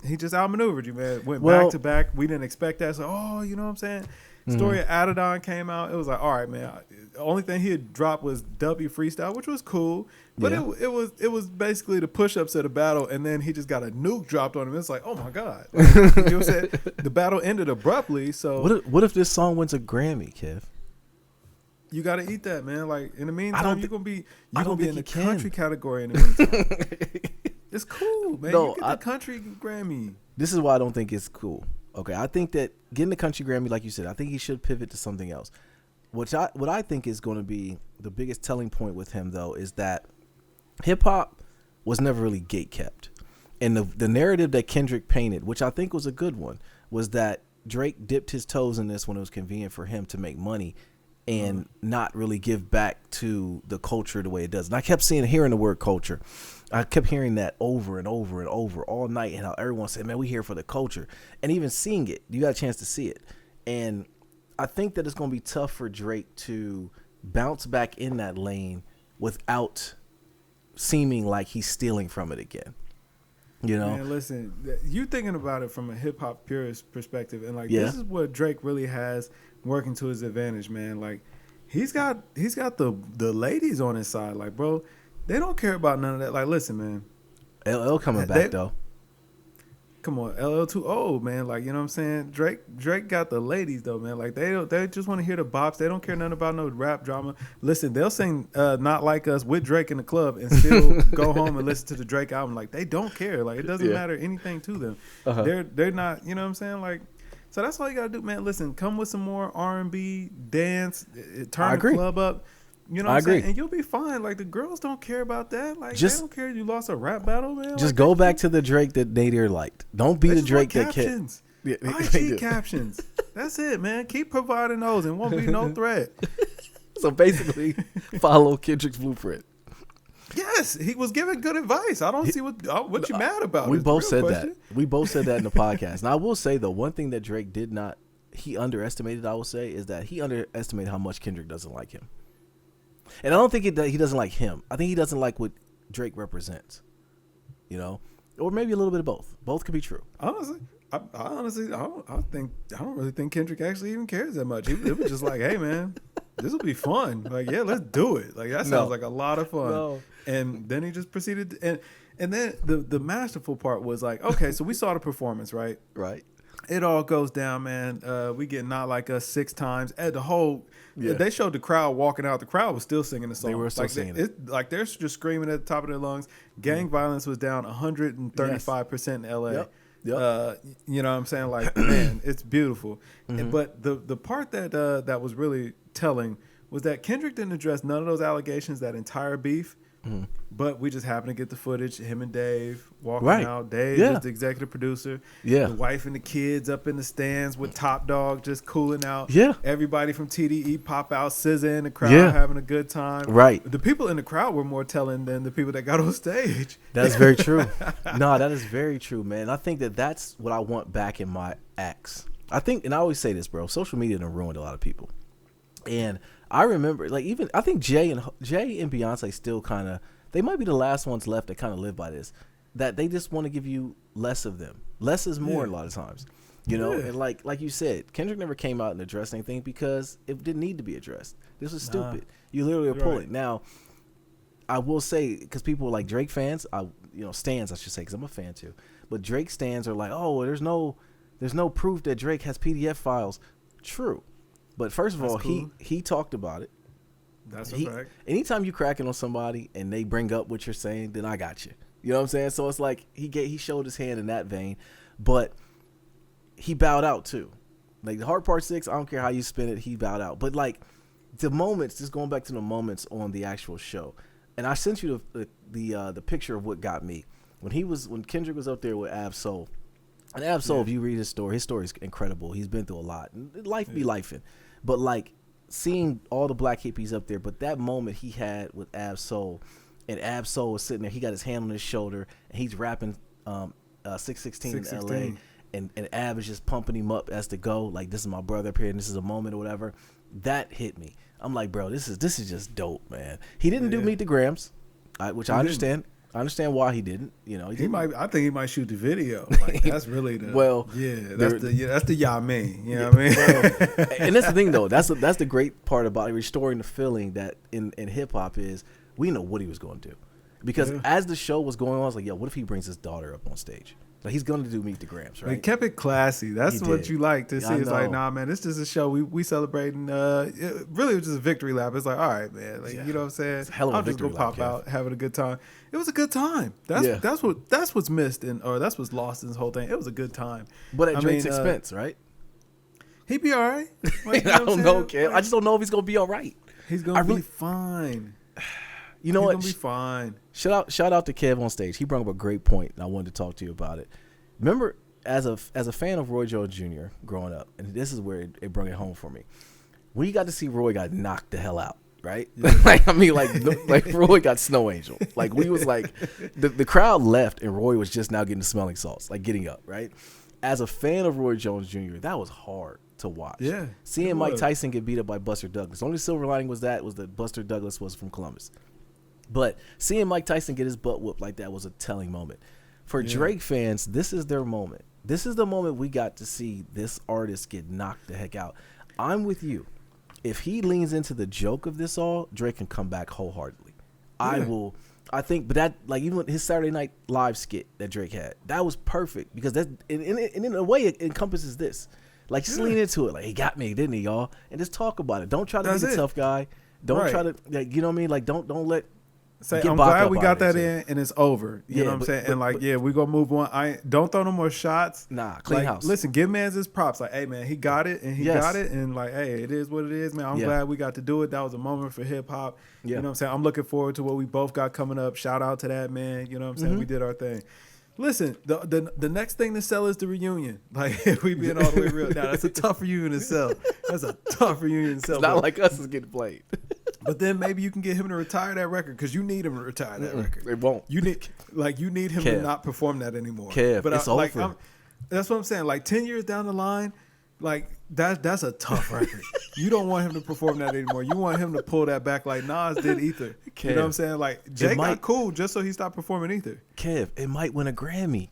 he just outmaneuvered you, man. Went back to back. We didn't expect that. So, you know what I'm saying? Story of Adidon came out. It was like, all right, man. The only thing he had dropped was W Freestyle, which was cool. But it was basically the push-ups of the battle, and then he just got a nuke dropped on him. It's like, oh, my God. Like, you know what I'm saying? The battle ended abruptly. So what if this song wins a Grammy, Kev? You gotta eat that, man. Like, in the meantime, you're gonna be in the can. country category in the meantime. It's cool, man. No, you get the country Grammy. This is why I don't think it's cool. Okay, I think that getting the country Grammy, like you said, I think he should pivot to something else. What I think is going to be the biggest telling point with him, though, is that hip hop was never really gate kept, and the narrative that Kendrick painted, which I think was a good one, was that Drake dipped his toes in this when it was convenient for him to make money and not really give back to the culture the way it does. And I kept hearing the word culture. I kept hearing that over and over and over all night, and how everyone said, man, we here for the culture. And even seeing it, you got a chance to see it. And I think that it's going to be tough for Drake to bounce back in that lane without seeming like he's stealing from it again. You know, man, listen, you thinking about it from a hip hop purist perspective, and like Yeah. this is what Drake really has working to his advantage, man. Like he's got the ladies on his side, like bro, they don't care about none of that. Like listen, man, LL coming back though. Come on, LL too old, man. Like, you know what I'm saying? Drake got the ladies though, man. Like they just want to hear the bops. They don't care nothing about no rap drama. Listen, they'll sing Not Like Us with Drake in the club and still go home and listen to the Drake album. Like they don't care. Like it doesn't matter anything to them. They're not, you know what I'm saying? Like, so that's all you gotta do, man. Listen, come with some more R&B, dance, turn the club up. You know what I'm saying? And you'll be fine. Like, the girls don't care about that. Like, they don't care you lost a rap battle, man. Just like, go back to the Drake that Nadir liked. Don't be the Drake that captions. IG captions. That's it, man. Keep providing those and won't be no threat. So basically, follow Kendrick's blueprint. Yes, he was giving good advice. I don't see what you mad about. We both said that. We both said that in the podcast. Now, I will say, though, one thing that Drake did not, he underestimated, I will say, is that he underestimated how much Kendrick doesn't like him. And I don't think he doesn't like him. I think he doesn't like what Drake represents, you know, or maybe a little bit of both. Both could be true. Honestly, I don't really think Kendrick actually even cares that much. It was just like, hey man, this will be fun. Like, yeah, let's do it. Like that sounds like a lot of fun. No. And then he just proceeded, and then the masterful part was like, okay, so we saw the performance, right? Right. It all goes down, man. We get Not Like Us 6 times. And the whole, they showed the crowd walking out. The crowd was still singing the song. They were still singing it. Like they're just screaming at the top of their lungs. Gang violence was down 135% in LA. Yep. You know what I'm saying? Like, man, it's beautiful. But the part that was really telling was that Kendrick didn't address none of those allegations, that entire beef. But we just happened to get the footage, him and Dave walking out. Dave is the executive producer. The wife and the kids up in the stands with Top Dog just cooling out. Everybody from TDE pop out, SZA in the crowd having a good time. Right. The people in the crowd were more telling than the people that got on stage. That's very true. No, that is very true, man. I think that's what I want back in my acts. I think, and I always say this, bro, social media done ruined a lot of people. And I remember, like, even I think Jay and Beyonce still kind of, they might be the last ones left that kind of live by this, that they just want to give you less of them. Less is more a lot of times, you know. And like you said, Kendrick never came out and addressed anything because it didn't need to be addressed. This was stupid. You literally are pulling. Now, I will say, because people are like Drake fans, stans I should say, because I'm a fan too. But Drake stans are like, oh, there's no proof that Drake has PDF files. True. But first of all, cool. he talked about it. That's a fact. Anytime you cracking on somebody and they bring up what you're saying, then I got you. You know what I'm saying? So it's like he showed his hand in that vein, but he bowed out too. Like the Hard Part 6, I don't care how you spin it, he bowed out. But like the moments, just going back to the moments on the actual show, and I sent you the picture of what got me when Kendrick was up there with Ab Soul. And Ab Soul, if you read his story is incredible. He's been through a lot. Life be lifing. But like seeing all the black hippies up there, but that moment he had with Ab Soul, and Ab Soul was sitting there, he got his hand on his shoulder, and he's rapping 616 in LA, and Ab is just pumping him up as to go, like, this is my brother up here, and this is a moment or whatever. That hit me. I'm like, bro, this is just dope, man. He didn't do Meet the Grams, which I understand. I understand why he didn't. You know, he might. I think he might shoot the video. Like that's really the that's the Yame. You know what I mean? And that's the thing, though. That's the great part about restoring the feeling that in hip hop is we know what he was going to do, because as the show was going on, I was like, yo, what if he brings his daughter up on stage? Like he's going to do Meet the Grams, right? He kept it classy. That's what you like to see. It's like, nah, man, this is a show we celebrating. It really was just a victory lap. It's like, all right, man, like, you know what I'm saying? It's a hell of a victory lap. I'll just go pop out, having a good time. It was a good time. That's what's missed or that's what's lost in this whole thing. It was a good time, but at Drake's expense, right? He'd be all right. Like, I don't know, Kim. I just don't know if he's gonna be all right. He's gonna be fine. You know what? He's gonna be fine. Shout out to Kev on stage. He brought up a great point, and I wanted to talk to you about it. Remember, as a fan of Roy Jones Jr. growing up, and this is where it brought it home for me. When you got to see Roy got knocked the hell out, right? Like Roy got Snow Angel. Like we was like, the crowd left, and Roy was just now getting the smelling salts, like getting up, right? As a fan of Roy Jones Jr., that was hard to watch. Yeah, seeing Mike Tyson get beat up by Buster Douglas. The only silver lining was that Buster Douglas was from Columbus. But seeing Mike Tyson get his butt whooped like that was a telling moment. For Drake fans, this is their moment. This is the moment we got to see this artist get knocked the heck out. I'm with you. If he leans into the joke of this all, Drake can come back wholeheartedly. Yeah. I think, but that, like, even his Saturday Night Live skit that Drake had, that was perfect because that, in a way, it encompasses this. Like, just lean into it. Like, he got me, didn't he, y'all? And just talk about it. Don't try to be the tough guy. Don't try to, like, you know what I mean? Like, don't let. Say, I'm glad we got that in and it's over. You know what I'm saying? And like, we gonna move on. Don't throw no more shots. Nah, clean house. Listen, give Mans his props. Like, hey man, he got it and he got it, and like, hey, it is what it is, man. I'm glad we got to do it. That was a moment for hip hop. You know what I'm saying? I'm looking forward to what we both got coming up. Shout out to that, man. You know what I'm saying? We did our thing. Listen, the next thing to sell is the reunion. Like, if we being all the way real. Now, that's a tough reunion to sell. That's a tough reunion to sell. It's not like us is getting played. But then maybe you can get him to retire that record because you need him to retire that record. It won't. You need him to not perform that anymore. But it's over. That's what I'm saying. Like 10 years down the line, like that's a tough record. You don't want him to perform that anymore. You want him to pull that back like Nas did Ether. You know what I'm saying? Like Jay got cool just so he stopped performing Ether. Kev, it might win a Grammy.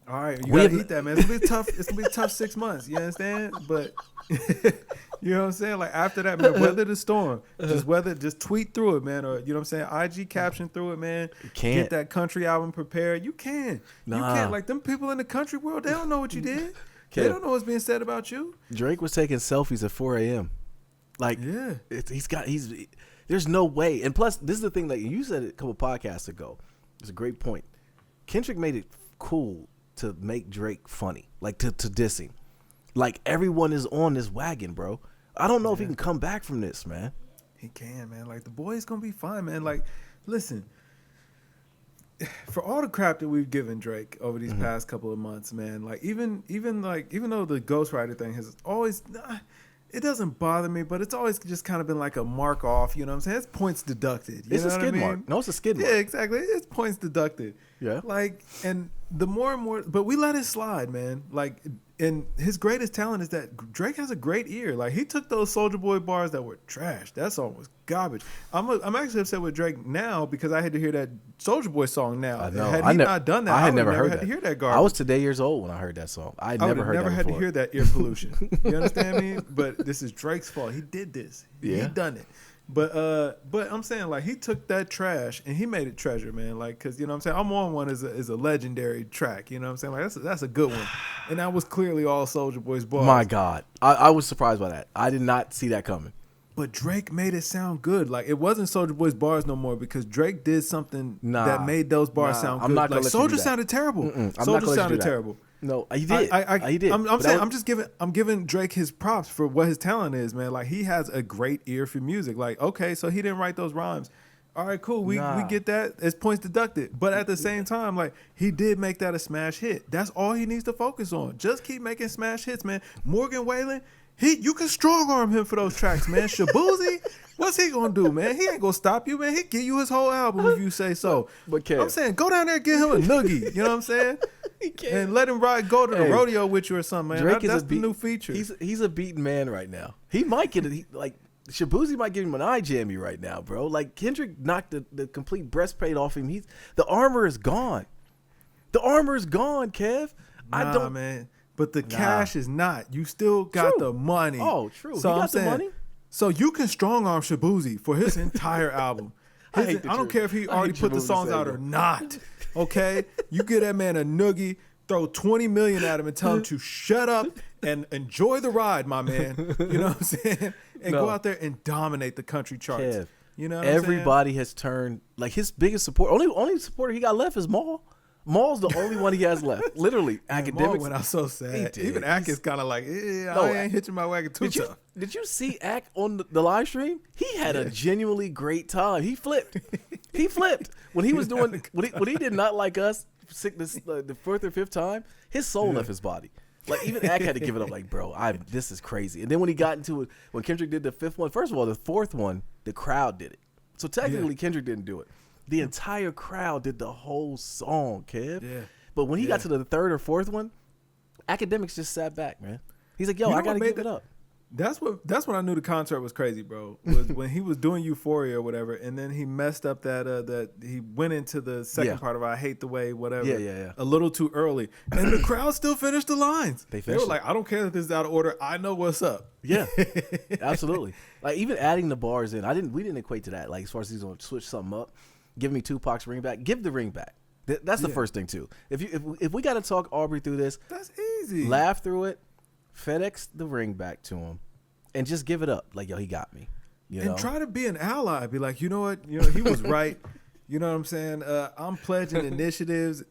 All right, you gotta eat that, man. It's gonna be tough. It's gonna be a tough 6 months. You understand? But you know what I'm saying? Like after that, man, weather the storm. Just tweet through it, man. Or you know what I'm saying? IG caption through it, man. Get that country album prepared. You can. You can't. Like them people in the country world, they don't know what you did. They don't know what's being said about you. Drake was taking selfies at 4 a.m. Like, there's no way. And plus, this is the thing that you said a couple podcasts ago. It's a great point. Kendrick made it cool to make Drake funny, like to diss him. Like everyone is on this wagon, bro. I don't know if he can come back from this, man. He can, man. Like the boy's gonna be fine, man. Like, listen, for all the crap that we've given Drake over these past couple of months, man. Like even though the ghostwriter thing has always, it doesn't bother me, but it's always just kind of been like a mark off. You know what I'm saying? It's points deducted. It's a skid mark. No, it's a skid mark. Yeah, exactly. It's points deducted. Yeah. Like, and the more and more, but we let it slide, man. Like, and his greatest talent is that Drake has a great ear. Like, he took those Soulja Boy bars that were trash. That song was garbage. I'm actually upset with Drake now because I had to hear that Soulja Boy song now. I know. Had he not done that, I had never heard had that. to hear that garbage. I was today years old when I heard that song. I never had to hear that ear pollution. You understand me? But this is Drake's fault. He did this. Yeah. He done it. But I'm saying, like, he took that trash and he made it treasure, man. Like, cause you know what I'm saying, I'm on one is a legendary track. You know what I'm saying? Like that's a good one. And that was clearly all Soulja Boy's bars. My God, I was surprised by that. I did not see that coming. But Drake made it sound good. Like it wasn't Soulja Boy's bars no more because Drake did something that made those bars sound good. I'm not gonna like let Soulja sounded terrible. Soulja sounded terrible. No, he did. He did. I'm giving Drake his props for what his talent is, man. Like he has a great ear for music. Like, okay, so he didn't write those rhymes. All right, cool. We get that. It's points deducted. But at the same time, like he did make that a smash hit. That's all he needs to focus on. Just keep making smash hits, man. Morgan Wallen, you can strong arm him for those tracks, man. Shabuzi, what's he gonna do, man? He ain't gonna stop you, man. He give you his whole album if you say so. But I'm saying, go down there and get him a noogie. You know what I'm saying? And let him go to the rodeo with you or something, man. That's the new feature. He's a beaten man right now. He might get it. Like Shabuzi might give him an eye jammy right now, bro. Like Kendrick knocked the complete breastplate off him. The armor is gone. The armor is gone, Kev. Man. But the cash is not. You still got the money. Oh, true. So I'm saying, the money. So you can strong arm Shabuzi for his entire album. I don't care if he already put the songs out or not. Okay? You get that man a noogie, throw $20 million at him and tell him to shut up and enjoy the ride, my man. You know what I'm saying? And go out there and dominate the country charts. Kev, you know what everybody has turned, like his biggest support, only supporter he got left is Maul. Maul's the only one he has left. Literally, Academics. Maul went out so sad. Even Ack is kind of like, I ain't hitching my wagon too tough. Did you see Ack on the live stream? He had a genuinely great time. He flipped. When he was doing when he did Not Like Us, the fourth or fifth time, his soul left his body. Like even Ack had to give it up. Like, bro, this is crazy. And then when he got into it, when Kendrick did the fifth one, first of all, the fourth one, the crowd did it. So technically, Kendrick didn't do it. The entire crowd did the whole song, Kev. Yeah. But when he got to the third or fourth one, Academics just sat back, man. He's like, yo, I got to give it up. That's when I knew the concert was crazy, bro. Was when he was doing Euphoria or whatever, and then he messed up that he went into the second part of I Hate the Way, whatever. Yeah. A little too early, and the crowd still finished the lines. They were like, I don't care if this is out of order. I know what's up. Yeah, absolutely. Like even adding the bars in, we didn't equate to that. Like as far as he's gonna switch something up, give me Tupac's ring back. Give the ring back. That's the first thing too. If we got to talk Aubrey through this, that's easy. Laugh through it. FedEx the ring back to him, and just give it up. Like, yo, he got me. And try to be an ally. Be like, you know what? He was right. You know what I'm saying? I'm pledging initiatives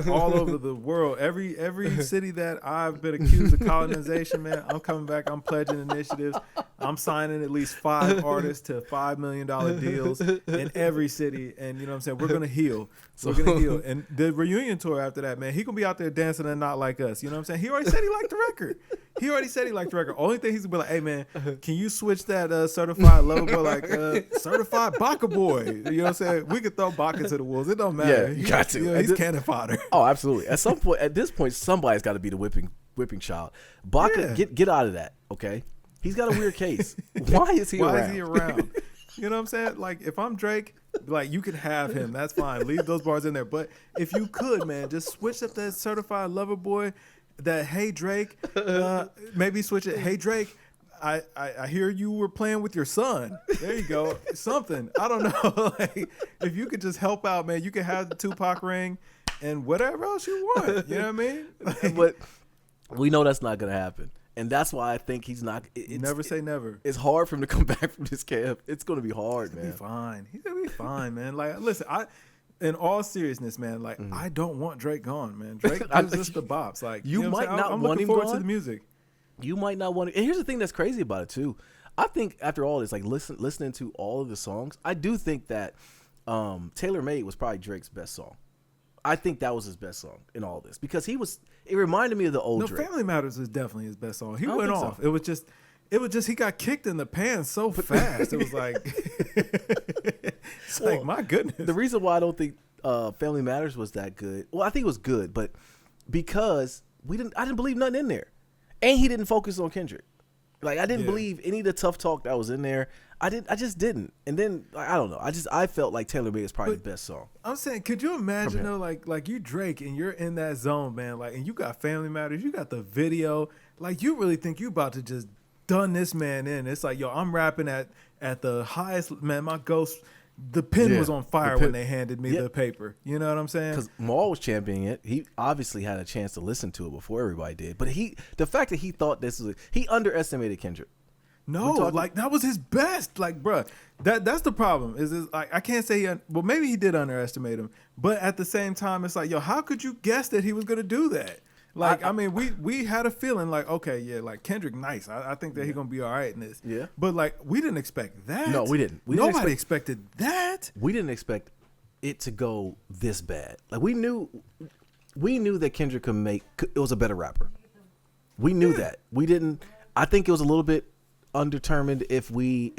all over the world. Every city that I've been accused of colonization, man, I'm coming back. I'm pledging initiatives. I'm signing at least 5 artists to $5 million deals in every city. And you know what I'm saying? We're going to heal. We're going to heal. And the reunion tour after that, man, he going to be out there dancing and not like us. You know what I'm saying? He already said he liked the record. Only thing he's going to be like, hey, man, can you switch that certified lover boy, like certified Baka boy? You know what I'm saying? We could throw Baka to the wolves. It don't matter. Yeah, you got to. He's cannon fodder. Oh, absolutely. At this point, somebody's got to be the whipping child. Baka, get out of that, okay? He's got a weird case. Why is he around? You know what I'm saying? Like, if I'm Drake, like, you can have him. That's fine. Leave those bars in there. But if you could, man, just switch up that certified lover boy, that hey Drake, maybe switch it. Hey Drake, I hear you were playing with your son. There you go. Something. I don't know. Like, if you could just help out, man, you could have the Tupac ring and whatever else you want. You know what I mean? Like, but we know that's not going to happen. And that's why I think he's not. Never say never. It's hard for him to come back from this camp. It's going to be hard, man. He's gonna be fine, man. Like, listen, in all seriousness, man, like, I don't want Drake gone, man. Drake gives us the bops. Like, you know might not I'm want looking him forward gone. to the music. You might not want to. And here's the thing that's crazy about it too. I think after all this, like listening to all of the songs, I do think that Tailor Made was probably Drake's best song. I think that was his best song in all this because it reminded me of the old Drake. Family Matters is definitely his best song. He went off. So. It was just he got kicked in the pants so fast. It was like, it's like, my goodness. The reason why I don't think Family Matters was that good. Well, I think it was good, but because I didn't believe nothing in there, and he didn't focus on Kendrick. Like, I didn't believe any of the tough talk that was in there. I just didn't. And then, I don't know. I felt like Tailor Made is probably the best song. I'm saying, could you imagine though, like you Drake and you're in that zone, man, like, and you got Family Matters, you got the video, like, you really think you about to just done this man in. It's like, yo, I'm rapping at the highest, man, my ghost, the pen was on fire when they handed me the paper. You know what I'm saying? Because Maul was championing it. He obviously had a chance to listen to it before everybody did. But the fact that he thought he underestimated Kendrick. No, like, that was his best. Like, bruh, that's the problem. Is like, I can't say maybe he did underestimate him, but at the same time, it's like, yo, how could you guess that he was gonna do that? Like, I mean, we had a feeling like, okay, yeah, like, Kendrick, nice. I think that he's gonna be all right in this. Yeah. But like, we didn't expect that. No, we didn't. Nobody expected that. We didn't expect it to go this bad. Like, we knew that Kendrick it was a better rapper. We knew that. We didn't. I think it was a little bit undetermined if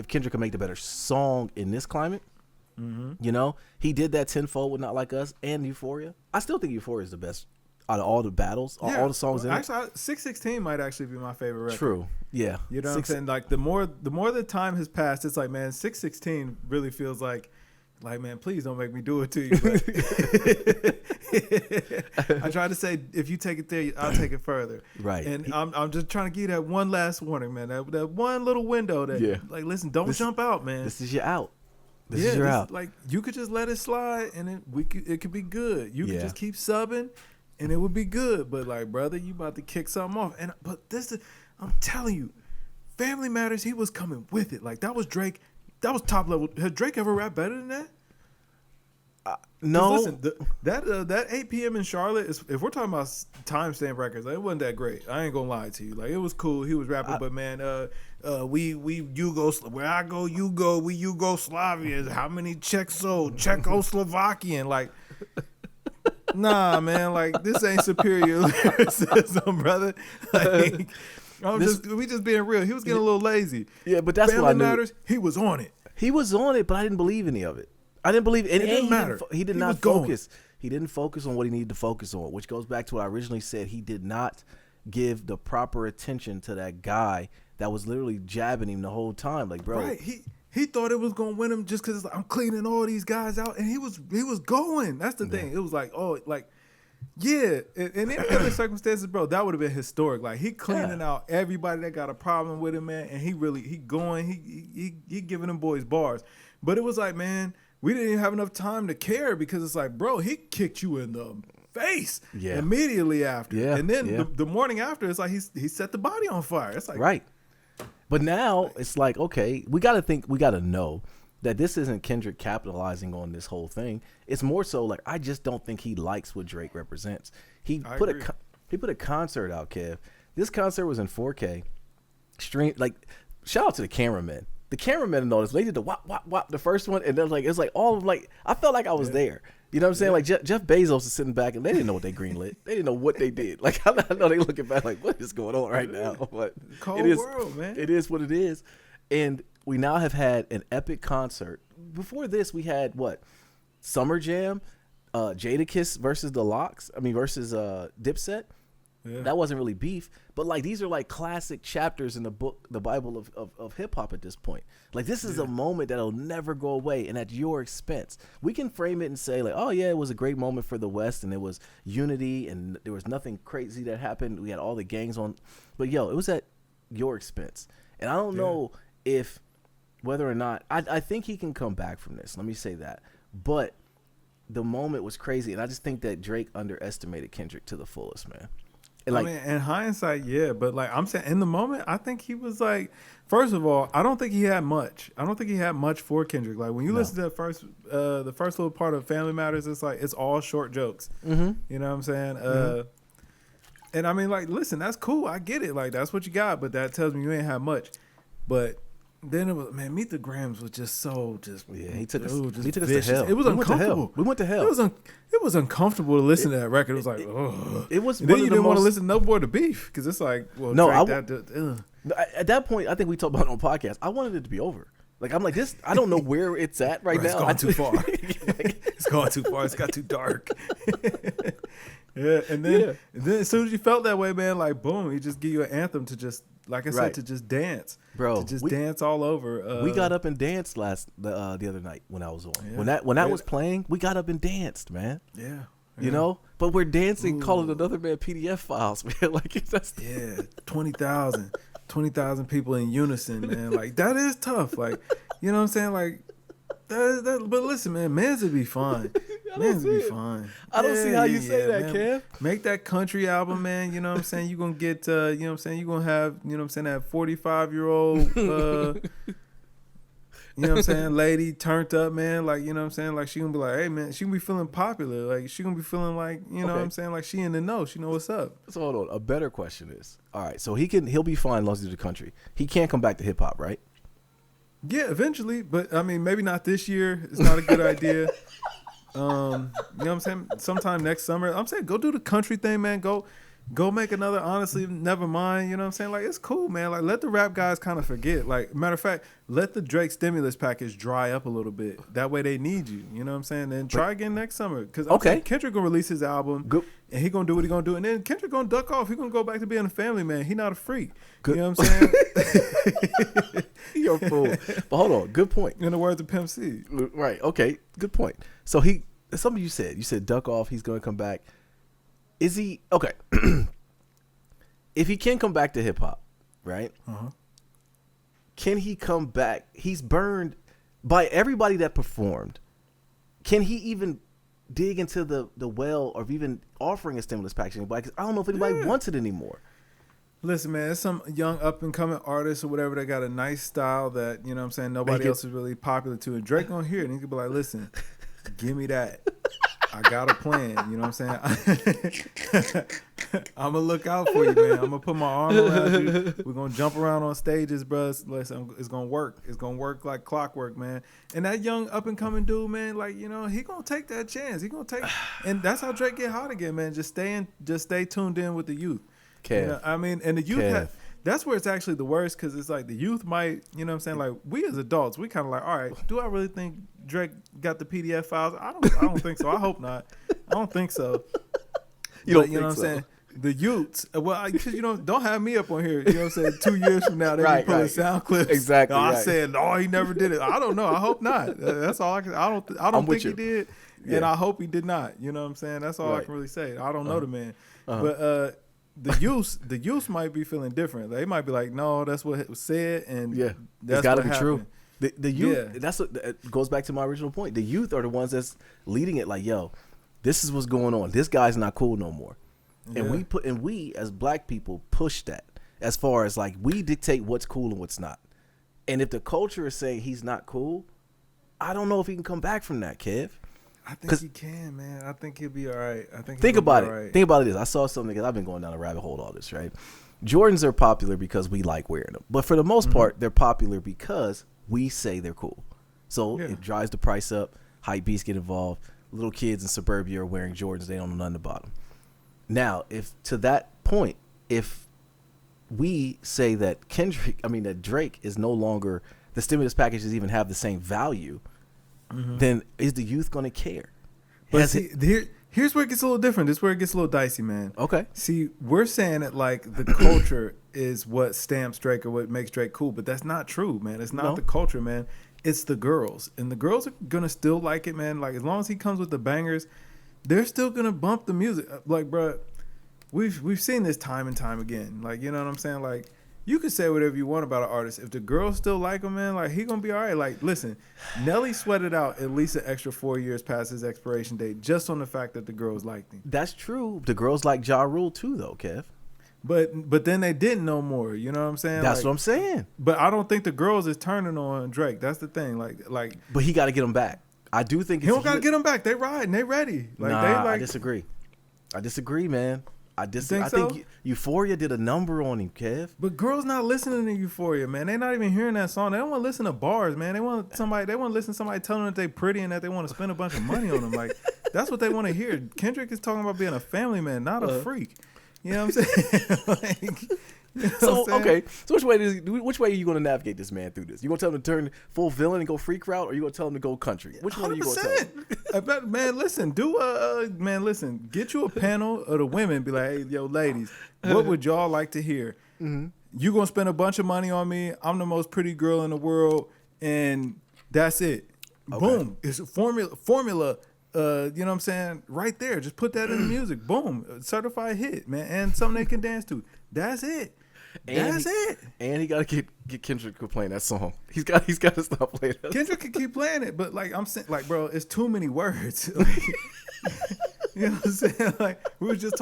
Kendrick could make the better song in this climate. Mm-hmm. You know, he did that tenfold with Not Like Us and Euphoria. I still think Euphoria is the best out of all the battles, all the songs in it. Actually, 616 might actually be my favorite record. True. Yeah. You know what I'm saying? Like, the more the time has passed, it's like, man, 616 really feels like, man, please don't make me do it to you. But I try to say, if you take it there, I'll take it further. Right. And I'm just trying to give you that one last warning, man. That one little window that, like, listen, don't jump out, man. This is your out. This is your out. Like, you could just let it slide, and it could be good. You could just keep subbing, and it would be good. But, like, brother, you about to kick something off. But I'm telling you, Family Matters, he was coming with it. Like, that was Drake. That was top level. Has Drake ever rapped better than that? No. Listen, that 8 p.m. in Charlotte is, if we're talking about timestamp records, like, it wasn't that great. I ain't gonna lie to you. Like, it was cool. He was rapping, but man, you go where I go, you go. We Yugoslavia. How many Czechs sold? Czechoslovakian. Like, nah, man. Like, this ain't superior lyricism, brother. Like, we just being real. He was getting a little lazy. Yeah, but that's what I knew. Family Matters, he was on it. He was on it, but I didn't believe any of it. I didn't believe it. Didn't matter. He did not focus. He didn't focus on what he needed to focus on, which goes back to what I originally said. He did not give the proper attention to that guy that was literally jabbing him the whole time. Like, bro, right? He thought it was gonna win him just because I'm cleaning all these guys out, and he was going. That's the thing. It was like, oh, like, yeah, and in other circumstances, bro, that would have been historic. Like, he cleaning out everybody that got a problem with him, man, and he giving them boys bars. But it was like, man, we didn't even have enough time to care because it's like, bro, he kicked you in the face immediately after, and then the morning after, it's like he set the body on fire. It's like, right. But now it's like, okay, we got to know that this isn't Kendrick capitalizing on this whole thing. It's more so like, I just don't think he likes what Drake represents. He put a concert out, Kev. This concert was in 4K. Like, shout out to the cameramen. The cameramen and all this. They did the wop wop wop the first one, and then like it's like all of like I felt like I was there. You know what I'm saying? Like Jeff Bezos is sitting back, and they didn't know what they greenlit. They didn't know what they did. Like I know they looking back like, what is going on right now? But cold world, man. It is what it is. And we now have had an epic concert. Before this, we had what? Summer Jam, Jadakiss versus the Lox. Versus Dipset. Yeah. That wasn't really beef, but like these are like classic chapters in the book, the Bible of hip hop at this point. Like this is a moment that'll never go away, and at your expense. We can frame it and say like, oh yeah, it was a great moment for the West, and it was unity, and there was nothing crazy that happened. We had all the gangs on, but yo, it was at your expense. And I don't know if whether or not I think he can come back from this. Let me say that, but the moment was crazy, and I just think that Drake underestimated Kendrick to the fullest, man. Like, in hindsight, yeah, but like I'm saying, in the moment, I think he was like, first of all, I don't think he had much. I don't think he had much for Kendrick. Like when you listen to the first little part of Family Matters, it's like it's all short jokes. Mm-hmm. You know what I'm saying? And I mean, like, listen, that's cool. I get it. Like that's what you got, but that tells me you ain't had much. But then it was, man, Meet the Grams was just he took us to hell. It was uncomfortable. We went to hell. It was uncomfortable to listen to that record. It was like, ugh. It was. And then you didn't want to listen to No More to Beef because it's like, well, no, at that point, I think we talked about it on podcast. I wanted it to be over. Like I'm like this. I don't know where it's at right now. It's gone too far. It's gone too far. It's got too dark. And then as soon as you felt that way, man, like boom, he just give you an anthem to just. Like I said, to just dance, bro. To just dance all over. We got up and danced the other night when I was on. Yeah. When that was playing, we got up and danced, man. Yeah. You know, but we're dancing, calling another man PDF files, man. Like that's 20,000 people in unison, man. Like that is tough. Like, you know what I'm saying? Like that. But listen, man, man's would be fine. Man's would be fine. I don't see how you say that, man. Kev. Make that country album, man. You know what I'm saying? You're going to get, you know what I'm saying? You're going to have, you know what I'm saying, that 45-year-old, you know what I'm saying, lady turned up, man. Like, you know what I'm saying? Like, she going to be like, hey, man, she going to be feeling popular. Like, she going to be feeling like, you know what I'm saying? Like, she in the know. She know what's up. So, hold on. A better question is, all right, so he'll be fine as long as he's in the country. He can't come back to hip-hop, right? Yeah, eventually. But, I mean, maybe not this year. It's not a good idea. You know what I'm saying? Sometime next summer. I'm saying go do the country thing, man. Go make another Honestly Nevermind. You know what I'm saying? Like it's cool, man. Like let the rap guys kind of forget. Like matter of fact, let the Drake stimulus package dry up a little bit. That way they need you. You know what I'm saying? Then try again next summer. Because Kendrick gonna release his album and he gonna do what he gonna do. And then Kendrick gonna duck off. He gonna go back to being a family man. He not a freak. You know what I'm saying? You're a fool. But hold on. Good point. In the words of Pimp C. Right. Okay. Good point. So something you said duck off. He's gonna come back. Is he okay? If he can come back to hip hop, right? Uh-huh. Can he come back? He's burned by everybody that performed. Can he even dig into the well of even offering a stimulus package to anybody? Because I don't know if anybody wants it anymore. Listen, man, there's some young up and coming artists or whatever that got a nice style that, you know what I'm saying, nobody else is really popular to. And Drake gonna hear it and he could be like, listen, give me that. I got a plan, you know what I'm saying? I'm going to look out for you, man. I'm going to put my arm around you. We're going to jump around on stages, bro. Listen, it's going to work. It's going to work like clockwork, man. And that young up-and-coming dude, man, like, you know, he going to take that chance. He going to take – and that's how Drake get hot again, man. Just stay tuned in with the youth. You know, I mean, and the youth that's where it's actually the worst because it's like the youth might, you know what I'm saying? Like, we as adults, we kind of like, all right, do I really think Drake got the PDF files? I don't think so. I hope not. I don't think so. You know what I'm saying? the youths. Well, because don't have me up on here. You know what I'm saying? 2 years from now, they can pull a sound clips. Exactly. I said, no, he never did it. I don't know. I hope not. That's all I can. I don't think he did, and I hope he did not. You know what I'm saying? That's all I can really say. I don't know the man, but the youth might be feeling different. They might be like, no, that's what was said, and that's got to be true. The youth. That's what it goes back to my original point. The youth are the ones that's leading it. Like, yo, this is what's going on. This guy's not cool no more. And we as black people push that as far as like we dictate what's cool and what's not. And if the culture is saying he's not cool, I don't know if he can come back from that, Kev. I think he can, man. I think he'll be all right. Think about it. Think about this. I saw something because I've been going down a rabbit hole with all this, right? Jordans are popular because we like wearing them. But for the most part, they're popular because we say they're cool. So it drives the price up. Hype beasts get involved. Little kids in suburbia are wearing Jordans. They don't know nothing about them. Now, if to that point, if we say that that Drake is no longer, the stimulus packages even have the same value, then is the youth going to care? But here's where it gets a little different. This is where it gets a little dicey, man. Okay. See, we're saying that like the culture is what stamps Drake or what makes Drake cool, but that's not true, man. It's not the culture, man. It's the girls. And the girls are going to still like it, man. Like, as long as he comes with the bangers, they're still going to bump the music. Like, bro, we've seen this time and time again. Like, you know what I'm saying? Like, you can say whatever you want about an artist. If the girls still like him, man, like, he going to be all right. Like, listen, Nelly sweated out at least an extra 4 years past his expiration date just on the fact that the girls liked him. That's true. The girls like Ja Rule too, though, Kev. But then they didn't know more. You know what I'm saying? That's what I'm saying. But I don't think the girls is turning on Drake. That's the thing. Like. But he got to get them back. I do think he don't got to get them back. They riding. They ready. I disagree, man. I think Euphoria did a number on him, Kev. But girls not listening to Euphoria, man. They not even hearing that song. They don't want to listen to bars, man. They want to listen to somebody telling them that they pretty and that they want to spend a bunch of money on them. Like, that's what they want to hear. Kendrick is talking about being a family man, not a freak. You know what I'm saying? Okay. So which way are you going to navigate this man through this? You going to tell him to turn full villain and go freak route, or you going to tell him to go country? Which one are you going to tell him? Man, listen. Listen. Get you a panel of the women. Be like, hey, yo, ladies, what would y'all like to hear? Mm-hmm. You going to spend a bunch of money on me? I'm the most pretty girl in the world, and that's it. Okay. Boom. It's a formula. You know what I'm saying? Right there. Just put that in the music. Boom. Certified hit, man. And something they can dance to. That's it. That's it. And he got to get Kendrick to play that song. He's got to stop playing that Kendrick can keep playing it, but like I'm saying, like, bro, it's too many words. Like, you know what I'm saying? Like, we were just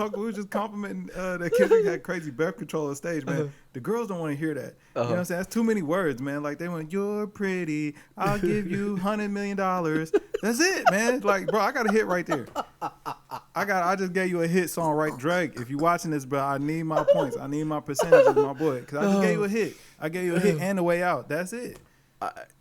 complimenting that Kendrick had crazy breath control on stage, man. The girls don't want to hear that. You know what I'm saying? That's too many words, man. Like, they want, you're pretty, I'll give you $100 million. That's it, man. Like, bro, I got a hit right there. I just gave you a hit song, right, Drake. If you watching this, bro, I need my points. I need my percentages, my boy. Because I just gave you a hit. I gave you a hit and a way out. That's it.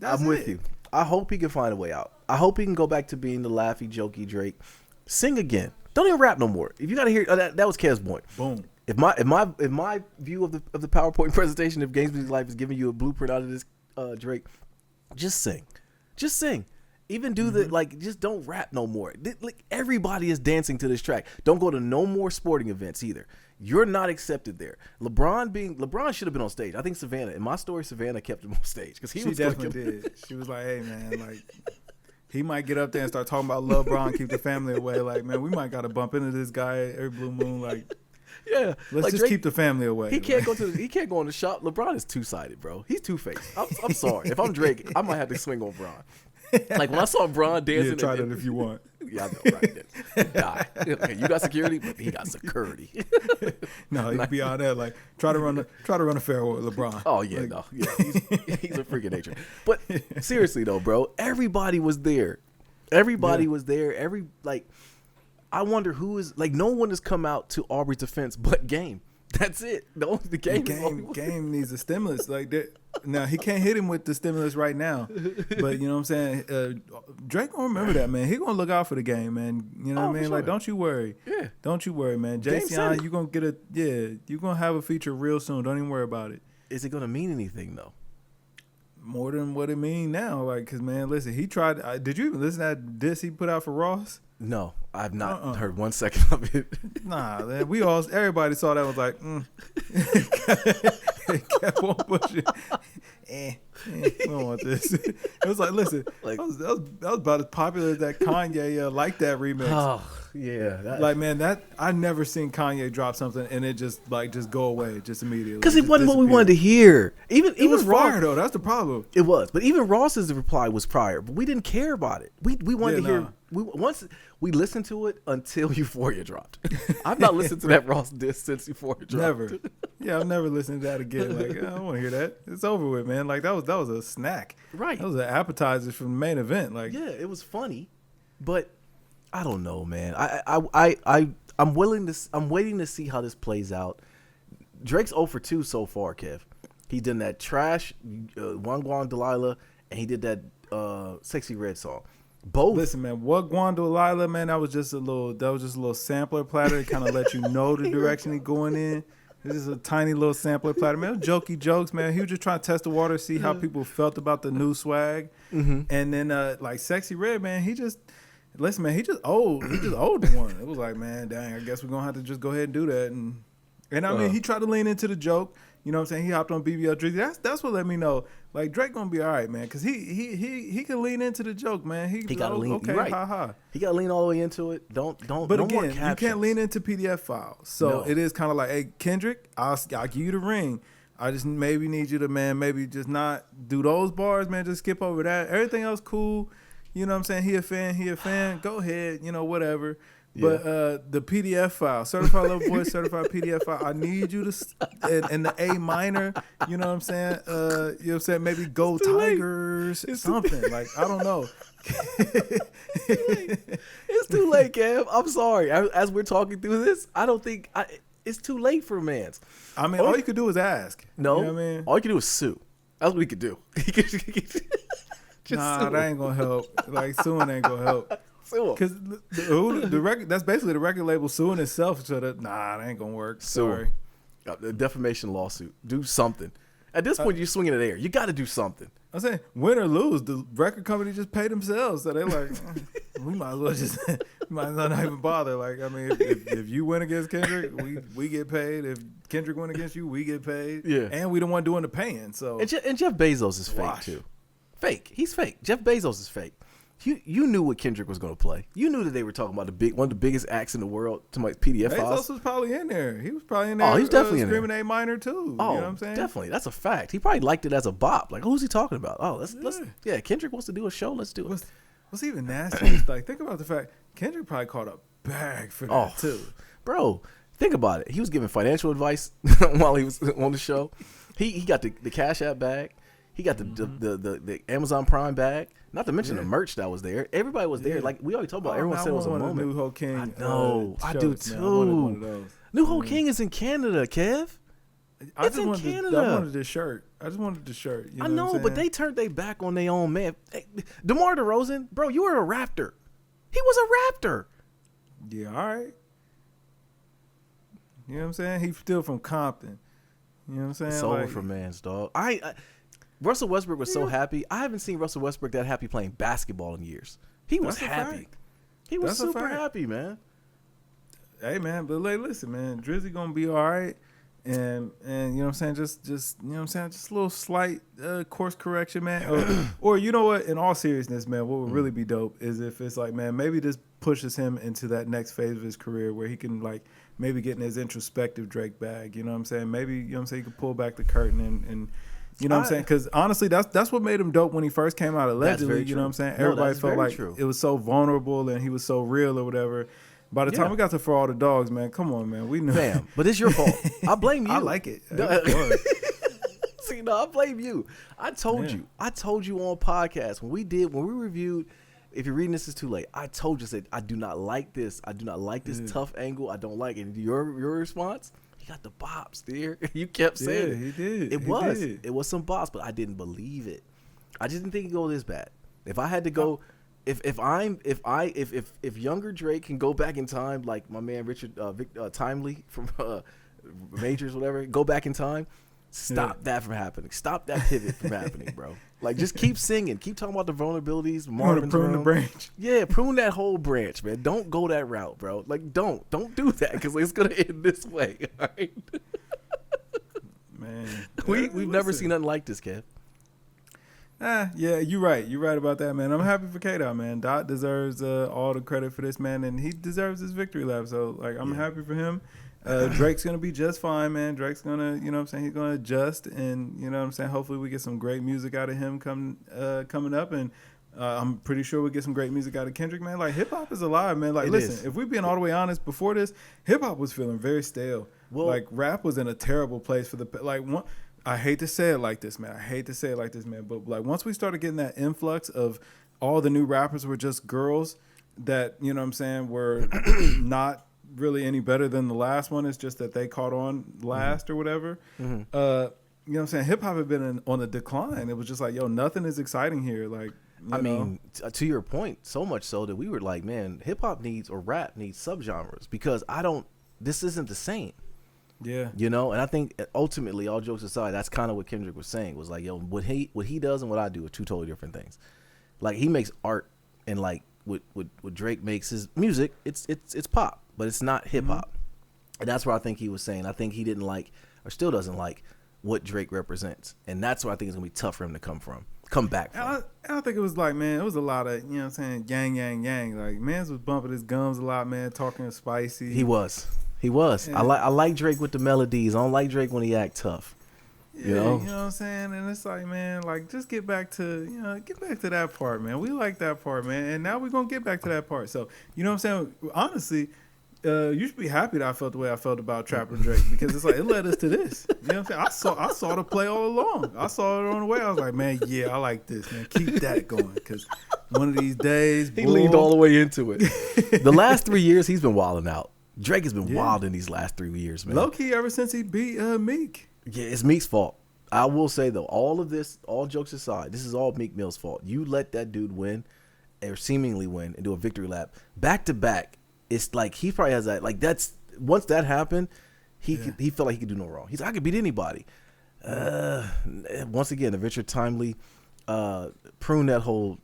I'm with you. I hope he can find a way out. I hope he can go back to being the laughy, jokey Drake. Sing again. Don't even rap no more. If you got to hear that was Kev's point. Boom. If my view of the PowerPoint presentation of GamesMusicLyfe is giving you a blueprint out of this Drake, just sing. Just sing. Even do just don't rap no more. Like, everybody is dancing to this track. Don't go to no more sporting events either. You're not accepted there. LeBron should have been on stage. I think Savannah, in my story, Savannah kept him on stage because she definitely did. She was like, hey man, like, he might get up there and start talking about LeBron, keep the family away. Like, man, we might got to bump into this guy every blue moon. Like, yeah, let's just Drake, keep the family away. He can't go in the shop. LeBron is two-sided, bro. He's two-faced. I'm sorry. If I'm Drake, I might have to swing on Bron. Like, when I saw Bron dancing, try that if you want. Yeah, I know, right? Die. Okay, you got security, but he got security. No, he'd be out there like try to run a fair with LeBron. Oh yeah, like, he's a freak of nature. But seriously though, bro, everybody was there. Everybody was there. I wonder who is like. No one has come out to Aubrey's defense, but Game. That's it. The game needs a stimulus. Like that. Now he can't hit him with the stimulus right now, but you know what I'm saying. Drake gonna remember that, man. He gonna look out for the game, man. You know what I mean? Sure. Like, don't you worry. Yeah. Don't you worry, man. Jason, you gonna get you gonna have a feature real soon. Don't even worry about it. Is it gonna mean anything though? more than what it mean now. Like, cause man, listen, he tried. Did you even listen to that diss he put out for Ross? No, I've not heard 1 second of it. Nah, man, everybody saw that, was like, kept on pushing. We don't want this. It was like, listen, Like, that was about as popular as that Kanye like that remix. oh yeah, Like, man, that I never seen Kanye drop something and it just go away just immediately. because it wasn't what we wanted to hear. Even was Ross, fire though. That's the problem. It was, but even Ross's reply was prior, but we didn't care about it. We wanted to hear. Once we listened to it until Euphoria dropped. I've not listened to that Ross diss since Euphoria dropped. Never. Yeah, I've never listened to that again. Like, I don't want to hear that. It's over with, man. Like, that was a snack. Right. That was an appetizer from the main event. Like, yeah, it was funny, but I don't know, man. I'm waiting to see how this plays out. Drake's 0 for 2 so far, Kev. He did that trash Wang Guang Delilah, and he did that Sexy Red song. Both. Listen, man, what Guandolila, man, that was just a little sampler platter to kind of let you know the direction he's going in. This is a tiny little sampler platter, man. Jokey jokes, man. He was just trying to test the water, see how people felt about the new swag. Mm-hmm. And then like Sexy Red, man, he just old. He just old one. It was like, man, dang, I guess we're gonna have to just go ahead and do that. And I mean, he tried to lean into the joke. You know what I'm saying? He hopped on BBL Drizzy. That's what let me know. Like, Drake gonna be all right, man, because he can lean into the joke, man. He got to lean. Okay, right. ha. He got to lean all the way into it. Don't. But no again, more you can't lean into PDF files. So it is kind of like, hey, Kendrick, I'll give you the ring. I just maybe need you to, man, maybe just not do those bars, man. Just skip over that. Everything else cool. You know what I'm saying? He a fan. Go ahead. You know, whatever. Yeah. But the PDF file, certified lover boy, certified PDF file, I need you to, in the A minor, you know what I'm saying? You know what I'm saying? Maybe go Tigers, something. Like, I don't know. It's too late, Kev. I'm sorry. As we're talking through this, I don't think it's too late for Mans. I mean, all you could do is ask. No. You know what I mean? All you could do is sue. That's what he could do. Nah, that ain't going to help. Like, suing ain't going to help. Because the record, that's basically the record label suing itself. So that that ain't gonna work. Sorry. The defamation lawsuit. Do something. At this point, you're swinging it air. You got to do something. I'm saying, win or lose, the record company just paid themselves. So they're like, we might as well not even bother. Like, I mean, if you win against Kendrick, we get paid. If Kendrick win against you, we get paid. Yeah. And we the one doing the paying. So and Jeff Bezos is fake too. Fake. He's fake. Jeff Bezos is fake. You knew what Kendrick was going to play. You knew that they were talking about one of the biggest acts in the world. To my PDF files. Bezos was probably in there. He was probably in there. Oh, he's definitely in there. Screaming A minor too. Oh, you know what I'm saying? Definitely. That's a fact. He probably liked it as a bop. Like, who's he talking about? Oh, let's Kendrick wants to do a show. Let's do it. What's even nasty is, like, think about the fact Kendrick probably caught a bag for that too. Bro, think about it. He was giving financial advice while he was on the show. He got the Cash App bag. He got the Amazon Prime bag. Not to mention the merch that was there. Everybody was there. Like we already talked about. Everyone said it was a moment. New Ho King. I know. I do too. One of those. New Ho King is in Canada, Kev. I wanted this shirt. I just wanted the shirt. You know I know, but they turned their back on their own man. Hey, DeMar DeRozan, bro, you were a Raptor. He was a Raptor. Yeah, all right. You know what I'm saying? He's still from Compton. You know what I'm saying? It's over for Mans, dog. Russell Westbrook was so happy. I haven't seen Russell Westbrook that happy playing basketball in years. He was happy. He was super happy, man. Hey, man, but like, listen, man, Drizzy gonna be all right, and you know what I'm saying, just you know what I'm saying, just a little slight course correction, man, or you know what, in all seriousness, man, what would really be dope is if it's like, man, maybe this pushes him into that next phase of his career where he can like maybe get in his introspective Drake bag, you know what I'm saying, maybe you know what I'm saying, he could pull back the curtain and you know what I'm saying? Because honestly, that's what made him dope when he first came out. Allegedly, you know what I'm saying? Everybody felt like it was so vulnerable and he was so real or whatever. By the time we got to For All the Dogs, man, come on, man, we knew. Damn, but it's your fault. I blame you. I like it. See, no, I blame you. I told you on podcast when we reviewed. If you're reading this, it's too late. I told you, said I do not like this. I do not like this tough angle. I don't like it. And your response. He got the bops, dear. You kept saying it. He did. It was some bops, but I didn't believe it. I just didn't think it'd go this bad. If I had to go, if younger Drake can go back in time, like my man Richard Timely from Majors, whatever, go back in time, Stop that from happening. Stop that pivot from happening, bro. Like, just keep singing. Keep talking about the vulnerabilities. Marvin's prune the branch. Yeah, prune that whole branch, man. Don't go that route, bro. Like, don't do that because it's gonna end this way. All right. Man, We've never seen nothing like this, Kev. Yeah, you're right. You're right about that, man. I'm happy for K-Dot, man. Dot deserves all the credit for this, man, and he deserves his victory lap. So, like, I'm happy for him. Drake's going to be just fine, man. Drake's going to, you know what I'm saying, he's going to adjust, and, you know what I'm saying, hopefully we get some great music out of him coming up, and I'm pretty sure we'll get some great music out of Kendrick, man. Like, hip-hop is alive, man. Like, listen, if we're being all the way honest, before this, hip-hop was feeling very stale. Well, like, rap was in a terrible place for I hate to say it like this, man. But, like, once we started getting that influx of all the new rappers were just girls that, you know what I'm saying, were not really any better than the last one. It's just that they caught on last or whatever. You know what I'm saying? Hip-hop had been on a decline. It was just like, yo, nothing is exciting here. Like, I mean, to your point, so much so that we were like, man, hip-hop needs, or rap needs subgenres, because this isn't the same. Yeah. You know, and I think ultimately, all jokes aside, that's kind of what Kendrick was saying, was like, yo, what he does and what I do are two totally different things. Like, he makes art, and like what Drake makes his music, it's pop, but it's not hip hop. And that's where I think he was saying, I think he didn't like, or still doesn't like, what Drake represents. And that's where I think it's gonna be tough for him to come back from. I think it was like, man, it was a lot of, you know what I'm saying, yang, yang, yang. Like, mans was bumping his gums a lot, man, talking spicy. He was. Yeah. I like Drake with the melodies. I don't like Drake when he act tough. Yeah, you know what I'm saying? And it's like, man, like, just get back to that part, man. We like that part, man. And now we're going to get back to that part. So, you know what I'm saying? Honestly, you should be happy that I felt the way I felt about Trapper Drake, because it's like, it led us to this. You know what I'm saying? I saw the play all along. I saw it on the way. I was like, man, yeah, I like this, man. Keep that going, because one of these days, he leaned all the way into it. The last 3 years, he's been wilding out. Drake has been wild in these last 3 years, man. Low key, ever since he beat Meek. Yeah, it's Meek's fault. I will say, though, all of this, all jokes aside, this is all Meek Mill's fault. You let that dude win, or seemingly win, and do a victory lap back to back. It's like he probably has that. Like, that's once that happened, he felt like he could do no wrong. He's like, I could beat anybody. Once again, the Richard Timely prune that whole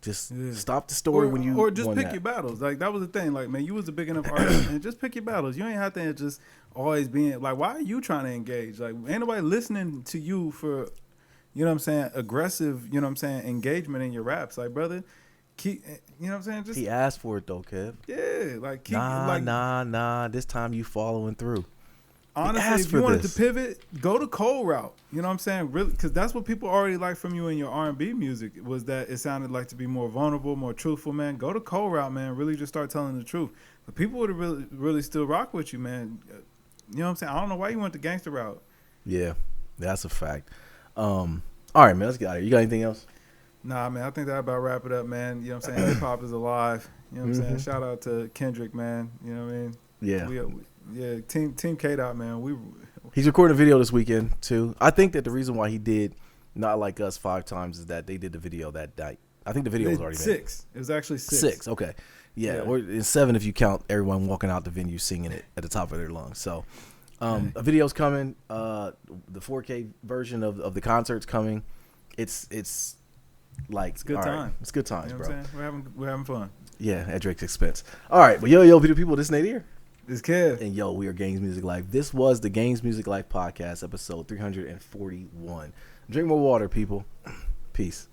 Just stop the story when you or just pick that. your battles. Like, that was the thing. Like, man, you was a big enough artist, and just pick your battles. You ain't have to just always being like, why are you trying to engage? Like, ain't nobody listening to you for, you know what I'm saying, aggressive, you know what I'm saying, engagement in your raps. Like, brother, keep, you know what I'm saying? Just, he asked for it though, Kev. Yeah, like, keep nah. This time you following through. Honestly, if you wanted to pivot, go the cold route. You know what I'm saying? Really, because that's what people already like from you in your R&B music, was that it sounded like to be more vulnerable, more truthful, man. Go the cold route, man. Really just start telling the truth. But people would have really still rock with you, man. You know what I'm saying? I don't know why you went the gangster route. Yeah, that's a fact. All right, man, let's get out of here. You got anything else? Nah, man, I think that about wrap it up, man. You know what I'm saying? Hip-hop is alive. You know what I'm saying? Shout out to Kendrick, man. You know what I mean? Yeah. Team K-Dot, man. He's recording a video this weekend too. I think that the reason why he did Not Like Us 5 times is that they did the video that night. I think the video was already six. It was actually six. 6, okay. Yeah, or in 7 if you count everyone walking out the venue singing it at the top of their lungs. So a video's coming. The 4K version of the concert's coming. It's like, it's good time. It's good times, you know bro. We're having fun. Yeah, at Drake's expense. All right, well, yo, video people, this is Nate here. This Kev. And yo, we are Games Music Life. This was the Games Music Life podcast, episode 341. Drink more water, people. Peace.